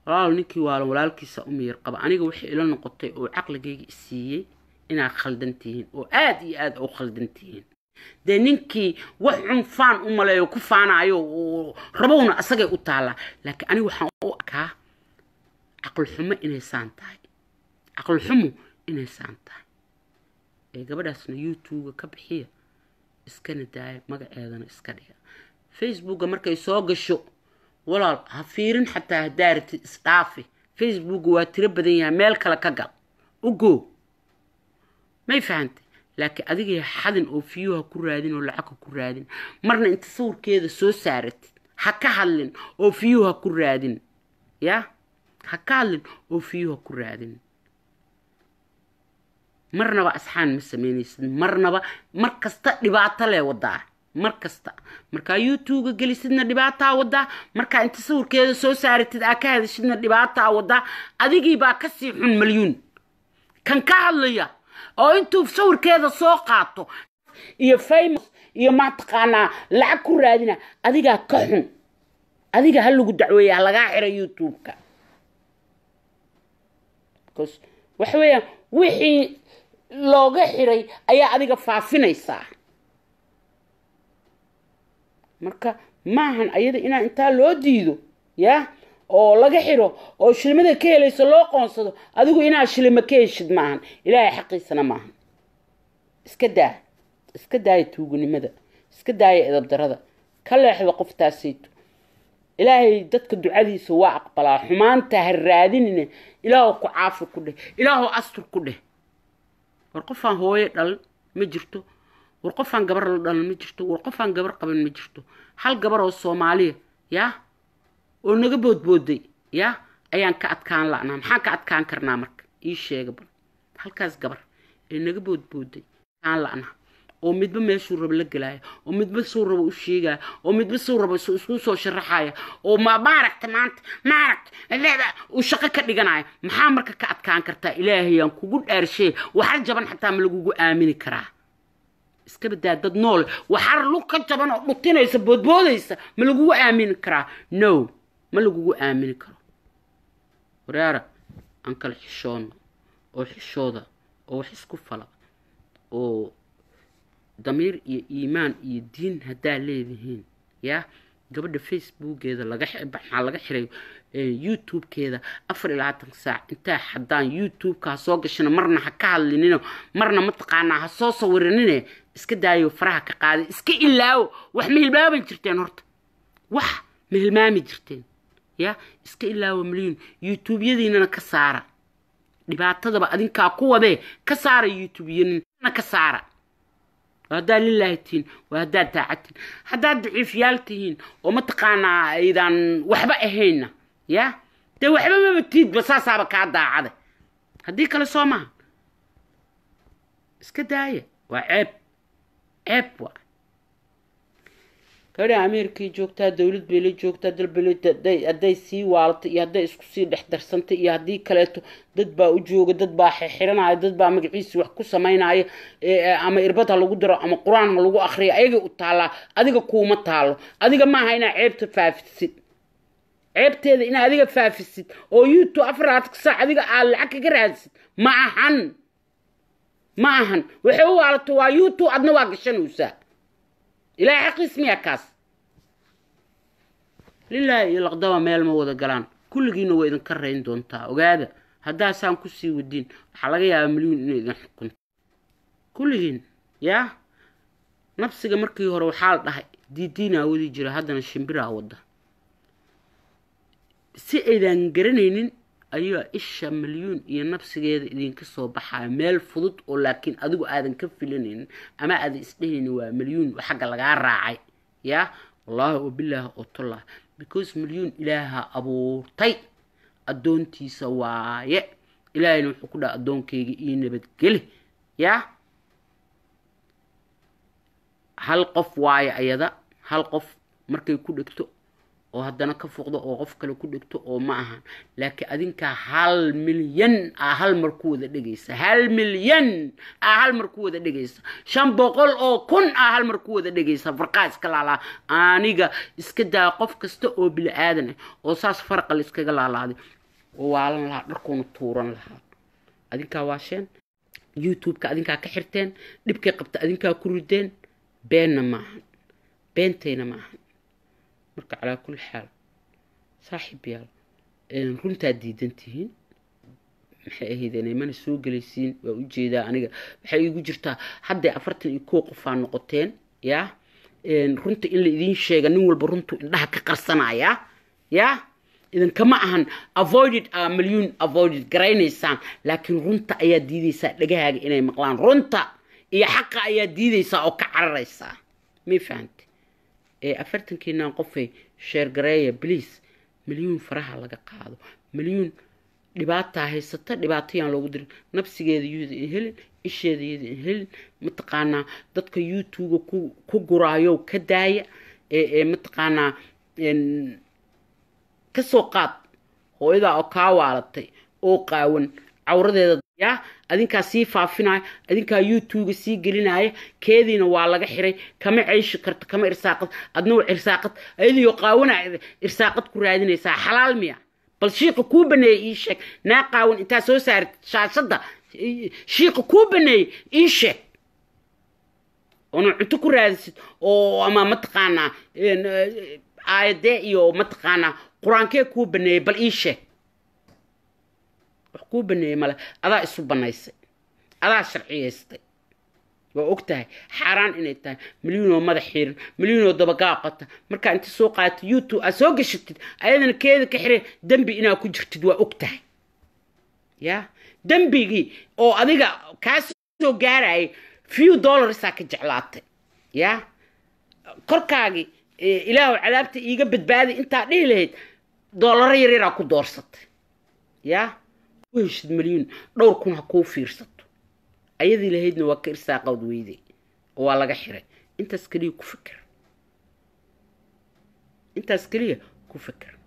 walaal ninkii walaalkiisa u miyir qaba aniga wixii ila noqotay oo aqligayga siiyay inaa khaldantihiin oo aad iyo aad u khaldantihiin de ninkii wax cunfaan u maleeyo ku faanayo oo rabowna asagay u taala laakiin aniga waxaan u arkaa aqal xumo inay saan tahay aqal xumo inay saan tahay ee gabadhaasna youtube ka bixiya iskana daay magaceedana iska dhiga facebook markay soo gasho walaal ha fiirin xataa hadaarti isdhaafi facebook waa tiro badan yahay meel kale ka gal ugo may fahantay laakiin adiga xadin oo fiyuha ku raadin oo lacag ku raadin marna inta sawirkeeda soo saaratid ha ka hadlin oo fiyuha ku raadin ya ha ka hadlin oo fiyuha ku raadin marnaba asxaan ma sameynaysid marnaba markasta dhibaato leh wadaa markasta marka youtube galisidna dhibaato wadaa marka inta sawirkeeda soo saaratid aa ka hadashidna dhibaato wadaa adigii baa ka sii xun milyuun kan ka hadlaya oo intuu sawirkeeda soo qaato iyo famous iyo ma taqaana lacag ku raadina adiga ka xun adiga hal lagu dacweeyaa laga xiray youtube-ka wax weeyaan wixii looga xiray ayaa adiga faafinaysaa marka maahan ayada inaa intaa loo diido yaa oo laga xiro oo shilmada ka helayso loo qoonsado adigu inaa shilma ka heshid maahan ilaahay xaqiisana maahan iska daa tuugunimada iska daa edab darada ka leexda qoftaasayto ilaahay dadka ducadiisa waa aqbalaa xumaanta ha raadinina ilaahu ku caafi ku dheh ilaahu astur ku dheh war qofaan hooyo dhal ma jirto war qofaan gabar la dhal ma jirto war qofaan gabar qaban ma jirto hal gabar oo Soomaaliya yaa oo naga boodbooday yaa ayaan ka adkaan laanaa maxaan ka adkaan karnaa marka ii sheega bal halkaas gabar ee naga boodbooday aan laanaa oo midba meeshuu rabo la galaayo oo midba soo rabo u sheegaayo oo midba soo rabo isku soo sharaxaaya oo ma baaragta maanta leeda u shaqo ka dhiganayo maxaa marka ka adkaan kartaa ilaahay aan kugu dhaarshay waxa jaban xataa ma lagugu aamini karaa iska badaa dad nool waxa lu ka jaban oo dhutinaysa boodboodaysa ma lagugu aamini karaa no ma lagugu aamini karo waraara aan kala xishoono oo xishooda oo wax isku fala oo ضمير إيمان يدين هدا ليدهين يا قبل فيسبوك كذا لقى حري يوتيوب كذا أفر العاتق ساعة انت حدان يوتيوب كاسوق شنا مرنا حكال لنينو مرنا متقانا هصوص ورنينه اسك دايو فراها كقادي اسك إلاو وحمي الباب جرتين هرت وح من المامي جرتين يا اسك إلاو مليون يوتيوب يديننا كسارة لبعد تضبع أدين كاقوة دي كسارة يوتيوب يديننا كسارة وهذا لله تين وهذا داعتين هذا ضعيف يالتين وما تقانا إذا وحبة هنا يا ده وحبة ما بتيد بس أصابك عدا عدا هديك الصومة إسكداية وعيب عيب كاري أمريكي جوكتا دولة بيلي جوكتا دل بيلي أدي سي والت يهدي إسكسي دحدر سنتي يهدي كلاتو dad baa u jooga dad baa xiranay dad baa magaciisa wax ku sameynay ama irbada lagu diro ama quraan lagu akhriyo ayaga u taala adiga kuuma taalo adiga ma aha ina ceebta faafisid ceebteeda ina adiga faafisid oo youtube afraad saac adiga aad lacag ka raadsid ma ahan wuxuu waalto waa youtube adna waa gashanaysa ilaa xaqismiya kaas lillahi laqdaba meel ma wada galaan kulligiina way idin ka reyn doontaa ogaada هدا سان كسي ودين حلقة مليون إنه إذا حكم كلهن يا نفسك مركي هو حال ده دينا ودي جرا هذا الشمبرة وده سئلان قرنين أيوة إيش مليون نفسك إذا كسو بحا مال فضط ولكن أدو آذن كفلين أما أذي إسنين ومليون وحق لغا راعي يا والله وبالله الله because مليون إلها أبو طي أدون تيسواي إلهي نوحو كدا أدون كيجي إينا بتقله يا هل قف واي أيضا هل قف مركي كودكتو وهدنا كفوقده oo qof kale ku dhigto oo ma ahan laakiin adinka 1 milyan hal markuuda dhigaysa 1 milyan hal markuuda dhigaysa 500 oo kun hal markuuda dhigaysa farqaas kala la aniga iska daa qof kasta oo bil aadan oo saas farq la iskaga laalaaday oo waalan la dharkoon tuuran lahaa adinka waasheen youtube ka adinka ka xirteen dibkay qabta adinka ku rideen beenna ma ahan beentayna ma ahan marka على كل حال صاحب يال runta diidantihiin maxay ahaydeen iman soo galaysiin waa u jeedaa aniga waxay igu jirtaa hadda 41 qof aan noqoteen ya runta in la idin sheega nin walba runtu indhaha ka qarsanaya ya idan kama ahan avoided a million avoided garaynaysan laakiin runta ayaa diidaysa dhagahaaga inay maqlaan runta iyo xaqa ayaa diidaysa oo ka cararaysa ma fahanti أفرتن كنا قفي شير قراية بليس مليون فرحة لقى قاعدو مليون لبعتها هي ستة لبعتيان لو قدر نفسي جاد يوزي هل إيش يوزي هل متقانا ضدك يوتيوب كو قرايو كداية متقانا كسوقات هو إذا أقاوى على الطي أو قاون عورده يا أدينك سيفا فينا أدينك يوتيوب سيجليناي كذي نوالله حري كم عيش كرت كم إرساقط أدنو إرساقط أيدي يقاونا إرساقط كرادين يسا حلال ميا بل شيق كوبني إيشك ناقاون إنت سو سار شاشة شيق كوبني إيشك أنا عتو كرادس أو أما متقانا آية يو متقانا قرآن كي كوبني بل إيشك حكومة ماله هذا السبنايس هذا شرعيستي وأكتها حرام إن إنت مليون وماذا حير مليون ودبقاقة مركا أنت سوقات يوتيوب أسوق شتت أيضا كذا كحري دنبي إنا كجرت دوا أكتها يا دنبي أو أذيك كاسو جاري فيو دولار ساك جعلات يا كركاجي إله عذابتي يجبد بعدي أنت ليه لهيت دولار يريرا كدورست يا ويش مليون دور كون هكو فيرسطو أيدي لهيدنا وكير ساقا ودويدي ووالا حيري انت اسكريه كفكر انت اسكريه كفكر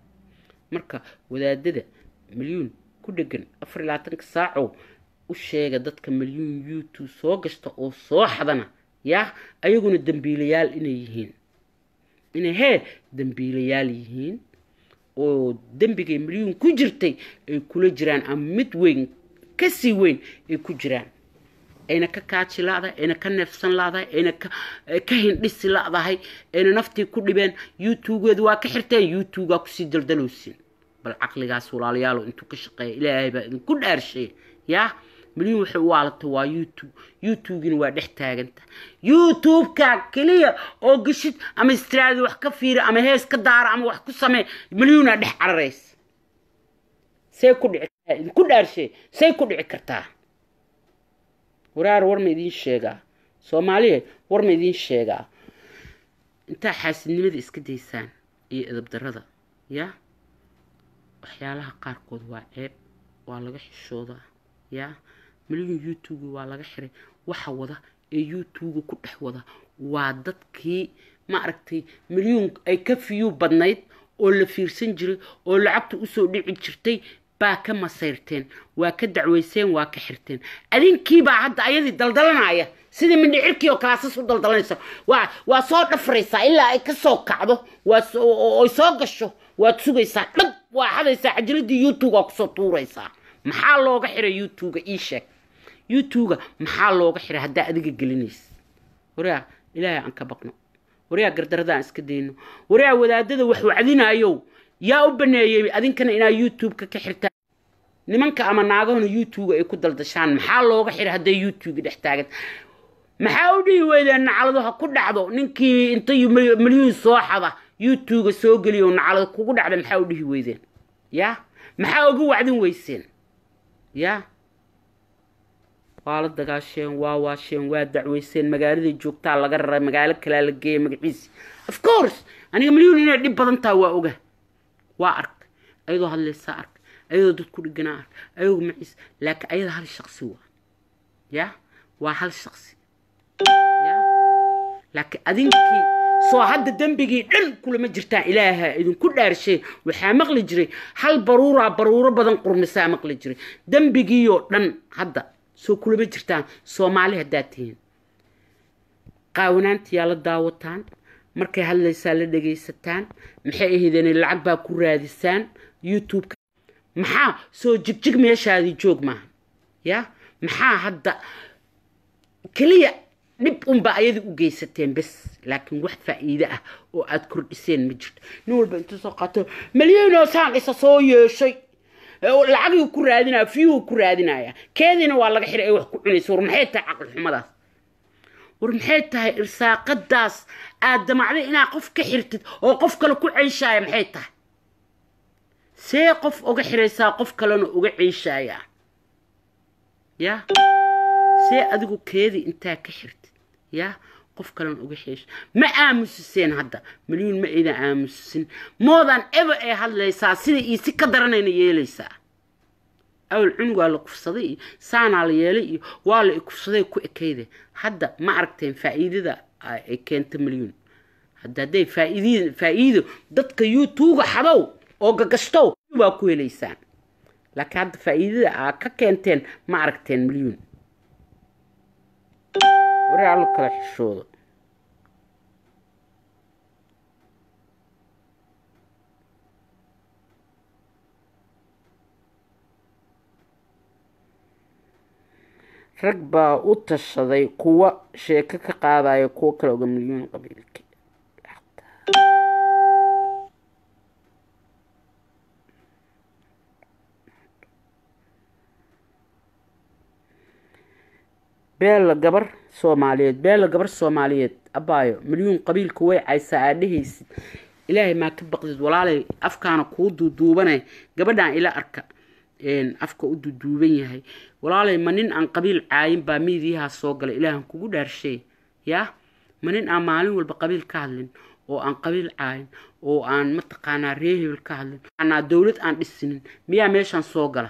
مركا ودادده مليون كودغن أفر لاتنك ساعو وشيغا دادك مليون يوتيوب سوغشتا او سوحدنا يا ايغون الدنبيليال إني يهين إني هي دنبيليال يهين oo dambiga milyan ku jirtay ay kula jiraan am mid weyn ka sii weyn ay ku jiraan ayna ka kaaci laada ayna ka neefsan laada ayna ka hindhisi laadahay ayna naftii ku dhibeen youtube-geedu waa ka xirteen youtube-ga ku sii daldaloosin bal aqligaas walaalayaal intuu ka shaqeeyo ilaahay baa idinku dhaarshay yaa مليون وحوالته وا يوتيوب waa dhex taaganta youtube ka kaliya oo gashid ama istiraadi wax ka fiir ama hees ka daar ama wax ku samee milyan dhex carareys say ku dhici ku dhaarshay say ku dhici kartaa war ma idin sheega Soomaaliye war ma idin sheega inta xaasidnimada iska deysaan iyo edab darada ya waxyaalaha qaar kood waa ceeb waa laga xishoodaa ya مليون يوتيوب ولا غيره waxa wada ee youtube ku dhex wada waa dadkii ma aragtay milyan ay ka fiyo badnayd oo la fiirsan jiray oo lacagta u soo dhici jirtay baa ka masayrteen waa ka dacweyseen waa ka xirteen adinkii baa hadda ayadii daldalanaya sidii mindhicirkii oo kalaasas u daldalanaysa waa soo dhafraysa ilaa ay ka soo kacdo waa soo gasho waa sugaysaa dhab waa xadaysaa cajiladii youtube ku soo tuuraysa maxaa looga xiray youtube ii sheeg youtube maxaa looga xiray hadda adiga gelinays wariya ilaahay aan ka baqno wariya gardarada aan iska deeno wariya wadaadada wax wacdinaayo yaa u baneeyay adinkana inaa youtube ka xirtaa nimanka ama naagahona youtube ay ku daldashaan maxaa looga xiray hadday youtube dhex taagan maxaa u dhihi weydeen nacaladu ha ku dhacdo ninkii inta milyuun soo xada youtube soo geliyo nacaladu kugu dhacda maxaa u dhihi weydeen ya maxaa ugu wacdin weyseen ya waa la dagaasheen waa waasheen waa dacweyseen magaalada joogtaa laga raray magaalo kale la geeyay magaciisa of course aniga milyuun inay dhib badan tahay waa oga waa ark ayadoo hadlaysa ark ayadoo dad ku dhigana ark ayadoo maciis laakiin ayada hal shakhsi ya waa hal shakhsi ya laakiin adinkii soo hadda dambigii dhan kulama jirtaan ilaaha idinku dhaarshay waxaa maqli jiray hal baruuro badan qurmisaa maqli jiray dambigiiyo dhan hadda soo kulama jirtaan Soomaali haddaad tihiin qaawanaantiyaa la daawataan markay hadlaysaa la dhageysataan maxay ahaydeen lacag baa ku raadisaan youtube maxaa soo jigjig meeshaadii joog maaha ya maxaa hadda kaliya dhib unba ayadii u geysateen bas laakiin wax faa'iido ah oo aad kordhiseen ma jirto nin walba intuu soo qaato milyan saan isa soo yeeshay lacag ku raadinaa fiyu ku raadinaya keedina waa laga xiray wax ku cunayso war maxay tahay aqal xumadaas war maxay tahay irsaaqadaas aad damacday inaa qof ka xirtid oo qof kale ku ceyshaaya maxay tahay see qof uga xiraysaa qof kalena uga ceyshaaya ya see adigu keedii intaa ka xirtid ya qof kalena uga xeesh ma aamusiseen hadda milyuun ma ida aamusin moodan ever ay hadlaysaa sida ii si ka daranayna yeelaysaa awal cunug la kufsaday saana la yeelay waa la kufsaday ku ekayde hadda ma aragteen faa'iidada ay keento milyuun hadda day faa'iido dadka youtube xadow oo gagashto waa ku helaysaan laakiin hadda faa'iidada ka keenteen ma aragteen milyuun وريال كلا حشود ركبة وتشذي قوة شيكة كقاعدة يكون كلا مليون قبيل بيل جبر سوماليات بيل جبر سوماليات أبايو مليون قبيل كوي عيسى عدهيس إلهي ما كبقت ولا علي أفكار كودو دوبنا جبرنا إلى أركا إن أفكار دوبني هاي ولا علي منين عن قبيل عايم بميديها الصوغل إلههم كود هالشيء يا منين عن معلوم والبقبيل كهلن أو عن قبيل عايم أو عن متقانا ريه بالكهلن عن الدولة عن السنين ميا ميشان صوغل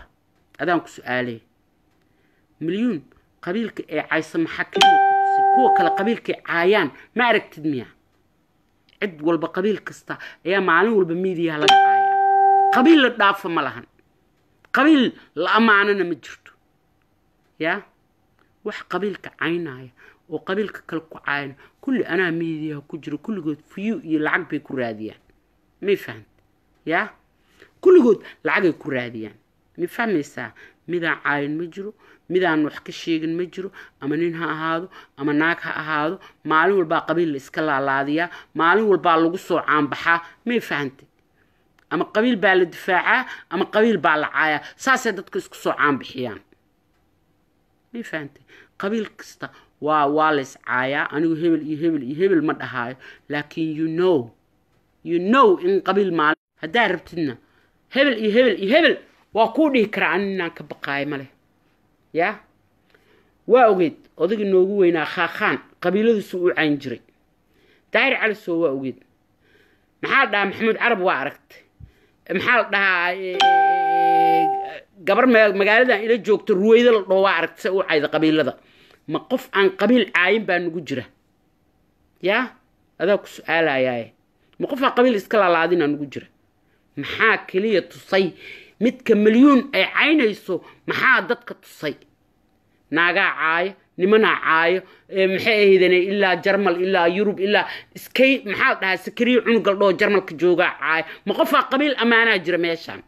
هذا سؤالي مليون قبيلك عايسة محاكمين كوة كلا قبيلك عايان ما عرفت مياه عد والبا قبيل كستا يا معلوم والبميديا لك عايان قبيل الضعف ملهن قبيل الأمانة مجرته يا وح قبيلك عينايا وقبيلك كلكو عاين كل أنا ميديا كجرو كل جود فيو يلعب بكراديان ما فهمت يا كل جود لعب كراديان ما فهم يسا ميدا عاين مجرو midaan wax ka sheegin ma jiro ama nin ha ahaado ama naag ha ahaado maalin walba qabiil iska laalaadiya maalin walba lagu soo caanbaxa ma fahantay ama qabiil baa la difaaca ama qabiil baa la caaya saasay dadku isku soo caanbixiyaan ma fahantay qabiil kasta waa la is caaya anigu hebel ma dhahayo laakiin you know in qabiil maal hadaa rabtidna hebel waa ku dhihi karaa inaan ka baqaay male يا واوجد أذيك النوجو وين خاخان قبيلة السوق عين جري داير على السوق واوجد محل ده محمود عرب وعركت محل ده قبر مقالة ده إلى جوكت الرويد اللي وعركت سوق عايز قبيلة ده مقف عن قبيل عايم بأنه جرة يا هذا سؤال يا مقف عن قبيل إسكال على عادين أنه جرة محاك ليه تصي متك مليون أي عين يسو محادتك تصي ناقا عاي نمنا عاي محيه ذني إلا جرمال إلا يوروب إلا سكي محادها سكري عنق الله جرمال كجوجا عاي مقفها قبيل أمانة جرميشان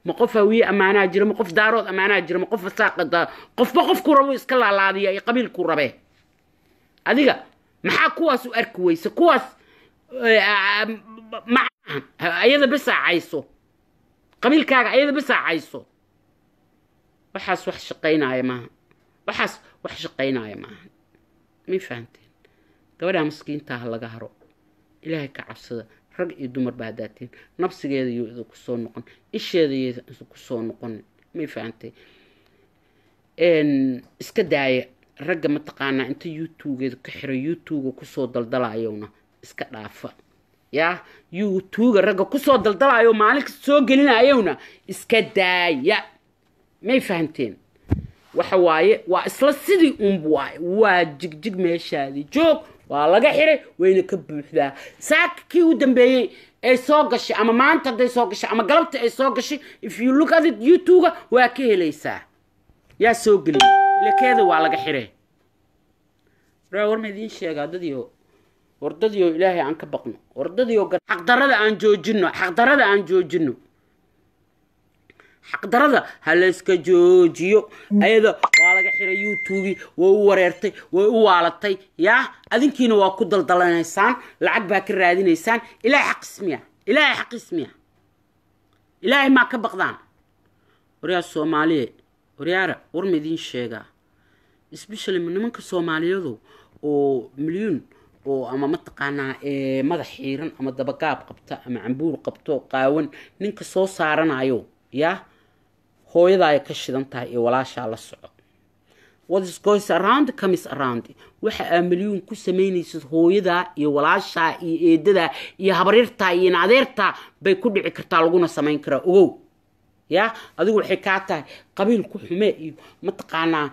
مقفها وي أمانة جرم مقف دارود أمانة جرم مقف ساقط مقف كروي إسكال على هذه قبيل كربه هذيك محا كواس وأركويس كواس مع أيضا بس عايسو قبيل كاغا أيضا بس عايسو waxaas wax shaqaynaya maaha waxaas wax shaqaynaya maaha ma fahanteen gabadha miskiinta ah laga haro ilaahay ka cabsada rag iyo dumar baa daateen nafsigeeda iyo ku soo noqon isheeda iyo ku soo noqon ma fahanteen iska daaya ragga ma taqaana inta YouTube-geeda ka xiro YouTube ku soo daldalayowna iska dhaafa yaa YouTube ragga ku soo daldalayo maalinka soo gelinayowna iska daaya ma fahanteen waxa waaye waa isla sidii waa jigjig meeshaadii joog waa laga xiray wayna ka buuxdaa saakii u dambeeyay ay soo gashay ama maanta haday soo gashay ama galabta ay soo gashay if you look at it YouTube waa ka helaysaa yaa soo gelin lekeeda waa laga xiray war ma idin sheega wardadiyo ilaahay aan ka baqno wardadiyo xaqdarada aan joojino xaqdarada hal iska joojiyo ayada waa laga xiray YouTube way u wareertay way u waalatay yaa adinkiina waa ku daldalanaysaan lacag baa ka raadinaysaan ilaahay xaq ismiya ilaahay ma ka baqdaan wariya Soomaaliye wariyaara war ma idin sheega especially nimanka Soomaaliyadu oo milyan oo ama ma taqaanaa madax xiiran ama dabagaab qabta ama cambuur qabto qaawan ninka soo saaranayo yaa hooyada ay ka shidan tahay ee walaasha la soco what is goes around comes around waxa milyan ku sameynaysid hooyada iyo walaasha iyo eedada iyo habarirta iyo adeerta bay ku dhici kartaa laguna sameyn karaa ogow yaa adigu waxay ka tahay qabiil ku xume iyo ma taqaanaa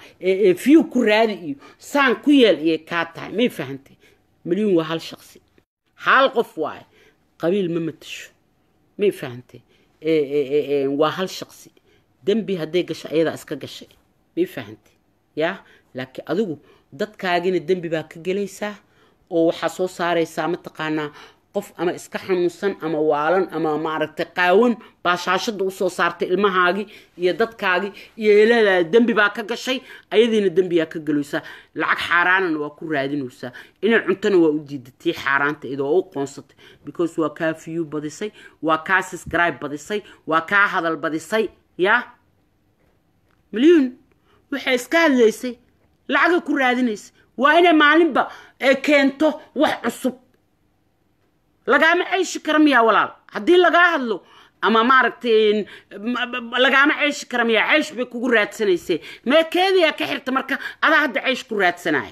fiyu ku raadi iyo saan ku yeel iyo ka tahay ma fahantay milyan waa hal shakhsi hal qof waay qabiil ma matasho ma fahantay waa hal shakhsi dambi haday gashay ayada iska gashay ma fahantay yaa laakiin adigu dadkaagina dambi baa ka galaysaa oo waxa soo saaraysaa ma taqaanaa qof ama iska xanuunsan ama waalan ama maaragtay qaawan baa shaashada u soo saartay ilmahaagi iyo dadkaagi iyo eelada dambi baa ka gashay ayadiina dambi yaa ka galaysaa lacag xaaraanana waa ku raadinaysaa inay cuntana waa u diidatay xaaraanta idoo u qoonsatay because waa ka view badisay waa ka subscribe badisay waa ka hadal badisay yaa milyan waxay iska hadlaysay lacag ku raadinaysay waa inay maalinba keento wax cusub lagaama ceyshi karamiya walaal hadii laga hadlo ama maaragtay lagaama ceyshi karamiya ceysh bay kugu raadsanaysay ma keediya ka xirta marka ada hadda ceysh ku raadsanay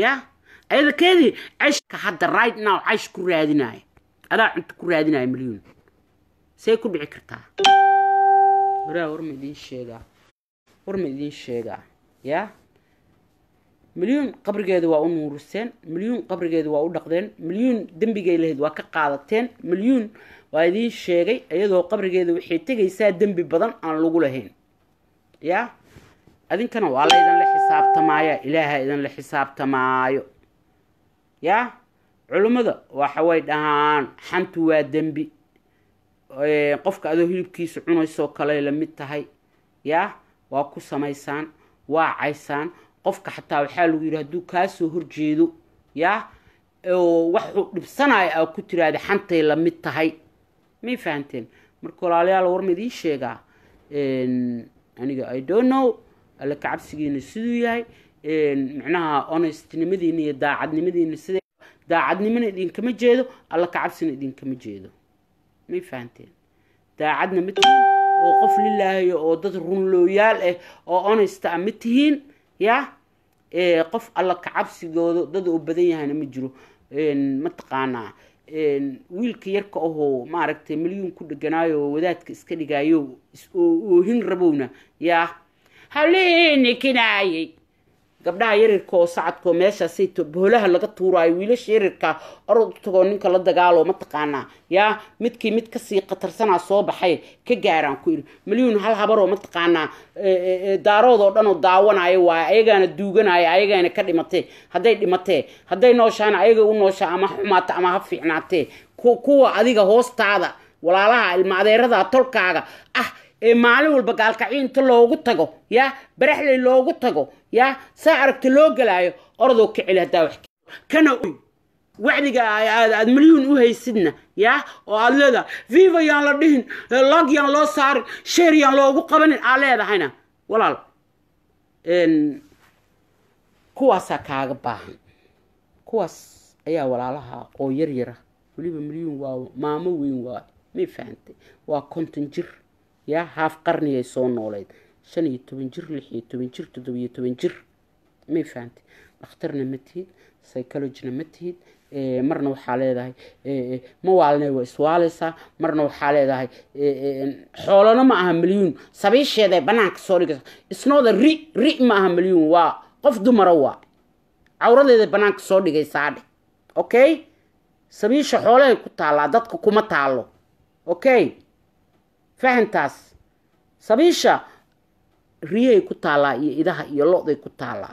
ya ayada keedi ceysh ka hadda right now ceysh ku raadinay ada inta ku raadinay milyan say ku dhici kartaa war ma idin sheega ya milyan qabrigeeda waa u nuuriseen milyan qabrigeeda waa u dhaqdeen milyan dambigay lahayd waa ka qaadateen milyan waa idin sheegay iyadoo qabrigeeda waxay tagaysaa dambi badan aan lagu lahayn ya adinkana waa la idin la xisaabtamaaya ilaahay idin la xisaabtamaayo ya culimada waxa way dhahaan xantu waa dambi qofka adoo hilibkiisa cunayso kale la mid tahay ya waa ku samaysaan waa caysaan qofka xataa waxa lagu yiraahdo ka soo horjeedo ya oo wax dhibsanay ku tiraada xantay la mid tahay ma fahanteen marka walaalayaal war ma idin sheega aniga I don't know alla ka cabsigiina sidoo yahay macnaha honestnimadiina iyo daacadnimadiina sida daacadnimada idin kama jeedo alla ka cabsina idin kama jeedo ma fahanteen daacadna mid oo qof lilaahi oo dad run looyaal oo honest ah mid tihiin ya qof alla ka cabsigoodo dad oo badan yahay ma jiro ma taqaana wiilka yarka oo maaragtay milyan ku dhaganaayo wadaadka iska dhigayo oo hin rabowna ya haleeni kinaayay gabdhaha yarirka oo sacadko meesha sayto boolaha laga tuuraayo wiilasha yarirka orod tago ninka la dagaalo ma taqaana ya midkii mid ka sii qatarsanaa soo baxay ka gaaraan ku iri milyan hal habaro ma taqaana daarood oo dhan oo daawanayo waa ayagana duuganaayo ayagana ka dhimatay haday nooshaan ayaga u noosha ama xumaata ama ha fiicnaatee kuwa adiga hoostaada walaalaha ilma adeerada tolkaaga maalin walba gaalkaciinta loogu tago ya baraxley loogu tago ya saa aragta loo galaayo orodoo ka celi hadaa wax kana وعدك مليون وهيسدنا يا وعلى فيفا يان لدهن لاج يان لو صار شير يان لو قبن على هذا هنا ولا إن كواسا كاغ باهن كواس أيا ولا لها أو يريرة ولي بمليون وماما وين مي فهمتي وكونتنجر يا هاف قرني يسون نوليد شنو يتوينجر لحي توينجر تدوي توينجر مي فهمتي اخترنا متهيد سايكولوجينا متهيد مرنا وحالة هاي موالنا وإسوالسا مرنا وحالة هاي حولنا معها مليون سبيش هذا بناك سوري إسنو ذا ري معها مليون وقف دمروا عورة هذا بناك سوري جاي سادة أوكي سبيش حولنا كتالا دتك كوما تالو أوكي فهمتاس سبيشة ريه كتالا إذا يلو ذي كتالا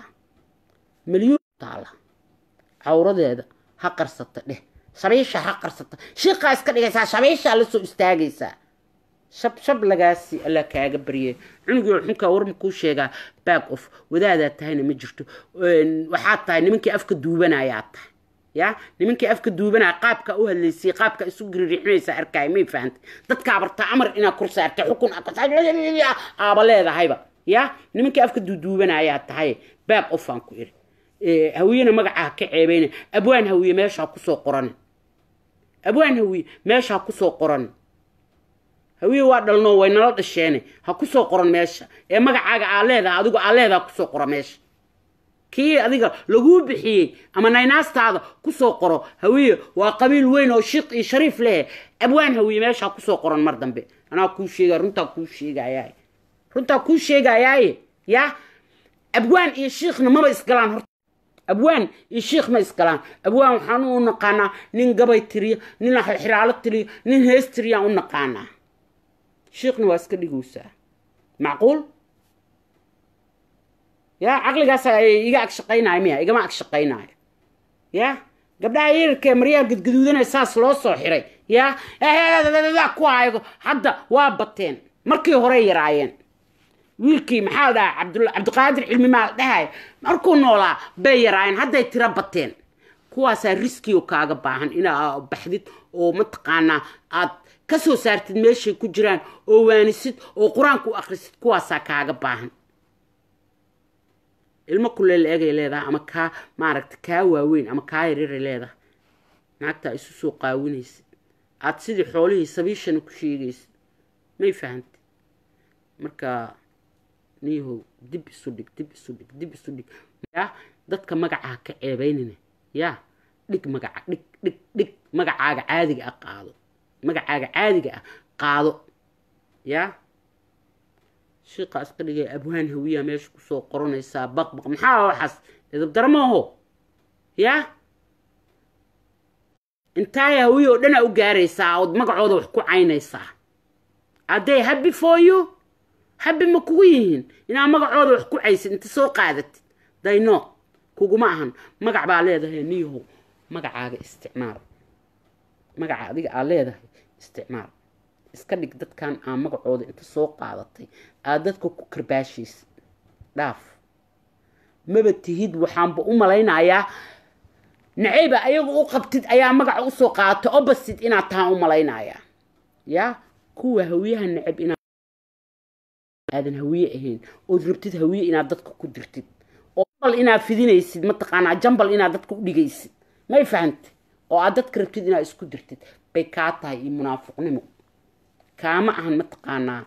مليون تالا عورة هذا حقر سطة ده سبيشة حقر سطة شيقا اسكت إيسا سبيشة لسو استاقيسا شب لغاسي ألا كاقا بريه عنقو الحنكا ورمكو شيقا باك اوف وذا تهينا مجرتو وحاطا نمنكي أفك الدوبنا ياتا يا نمنكي أفك الدوبنا قابكا أوها اللي سي قابكا إسوقري ريحنيسا أركاي مين فهمت دادكا عبرتا عمر إنا كورسا أركا حكون أكتا آباليدا هايبا يا نمنكي أفك الدوبنا ياتا هاي باك اوف فانكو إيري هوينا مقعها كعيبين أبوان هوية ماشا كسو قرن أبوان هوية ماشا كسو قرن هوية وادل نو وين نلد الشيني هكسو قرن ماشا مقعها عاليدا أدوكو عاليدا كسو قرن ماشا كي أدوكو لغو بحيه أما نايناس هذا كسو قرن هوية وقبيل وين وشيق شريف له أبوان هوية ماشا كسو قرن مردن بي أنا كوشيغا رنتا كوشيغا ياي رنتا كوشيغا ياي يا أبوان إيه شيخنا ما بيسكلان أبوان الشيخ ما يسكلان أبوان وحانو نقانا نين قبي تري نين حرالة تري نين هيستري ونقانا شيخنا واسكلي قوسا معقول يا عقلي قاسا يقعك شقينا ميها يقا معك شقينا يا قبل عير كامريا قد قدودنا اساس لو سو خيري يا كواي حدا وابطين مركي هوري رايين wiilkii maxaa daa cabdiqaadir cilmi maal dhahay markuu noolaa bay yaraayn hadday tira bateen kuwaasaa riski oo kaaga baahan inaa baxdid oo mataqaanaa aad ka soo saartid meeshay ku jiraan oo waanisid oo quraanka u akhrisid kuwaasaa kaaga baahan ilmo kuleel eegay leedahay ama kaa maaragta kaa waaweyn ama kaa yaryar leedahay naagta isu soo qaawinaysid aad sidii xoolihii sabiishana ku sheegaysid may fahantay marka نيهو دب سودك يا دتك مقعها كعيبيننا يا دك مقع دك مقعها عادي قادو مقعها عادي قادو يا شيقا اسقلي ابوان هويه ماشي كسو قرنيسا بقبق maxaa waxas idab darmaho ya intaa hawiyo dhana u gaaraysaa oo magacooda wax ku caynaysaa aday happy for you حبي ما كويهن إن مقعود وحكو عيس أنت سو قادت داينو كوجو معهن مقع بعليه ده نيهو مقع عاجة استعمار مقع عادي عليه ده استعمار إسكالك دت كان مقعود أنت سو قادتي عادتك كرباشيس داف ما بتهيد وحام بقوم علينا يا نعيبة أيوة وقبتد أيا مقع سو قادت أبسط إن عتاهم علينا يا كوه هويها النعب إن هذا هوية هين ودربتد هوية إن عدتك كدرتد وقال إن فيدين يسد ما تقانا جنبل إن عدتك وديجي يسد ما يفهمت وعدتك ربتد إن إسكدرتد بيكاتها منافق نمو كاما عن ما تقانا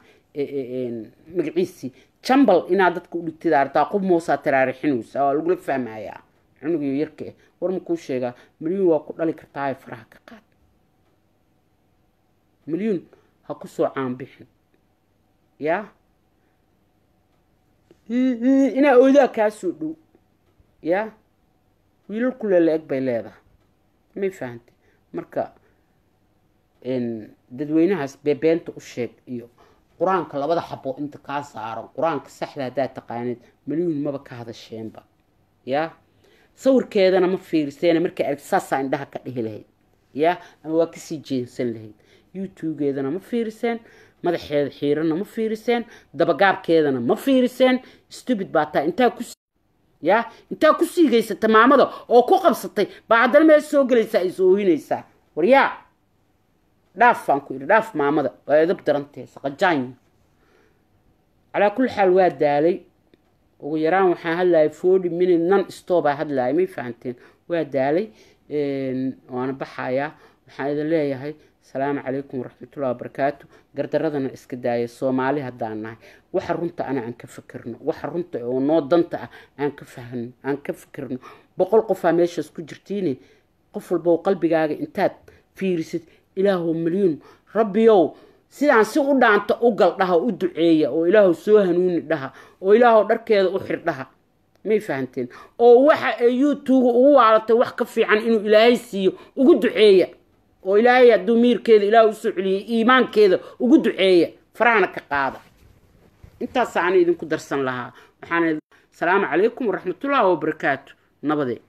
مقعيسي جنبل إن عدتك وديجي تاقوب موسى تراري حنوس أو لقول فهم يا حنو يركي ورمكو شيغا مليون وقول لك رتاي فرح كقاد مليون هكسو عام بحن يا إنا أودا كاسو دو يا ويلو كل اللي أكبر لهذا ما فهمت مركا إن ددوينها ببنت الشيء يو قرآن كلا بده حبوا أنت كاسار قرآن كسحلة ده تقانيد مليون ما بك هذا الشيء بقى يا صور كذا أنا ما في رسالة مركا أساسا عندها كده لهي يا أنا وكسي جنس لهي يوتيوب كذا أنا ما في رسالة ماذا حيرنا ما في رسان دبقاب كذا ما في رسان استبد باتا انت كس يا انت كسي جيسة تمامده او كو قبسطي بعد ما يسو جليسا يسوهينيسا وريا داف فانكو داف مامده ويدب درنتي سقجاين على كل حال واد دالي ويران وحان هلا يفودي من النون ستوبا هلا مي فهمتين واد دالي وانا بحايا waxaan idin leeyahay salaamu calaykum waraxmatullaahi wabarakaatu gardaradana iska daaya Soomaali hadaan nahay waxa runta aan ka fikirno waxa runta oo noo danta ah aan ka fahano aan ka fikirno boqol qof meesha isku jirtiin qof walba qalbigaaga intaad fiirisid ilaahu milyan rabbiyow sidaan si u dhaanta u gal dhaha u duceeya oo ilaahu soo hanuuni dhaha oo ilaahu dharkeeda u xir dhaha ma fahanteen oo waxa ay YouTube ugu waalatay wax ka fiican inuu ilaahay siiyo ugu duceeya oo ilaahay dumiirkeeda ilaahu soo celiyay iimaankeeda ugu duceeya faraana ka qaada intaas aan idinku darsan lahaa waxaan salaamu calaykum waraxmatullaahi wabarakaatu nabadee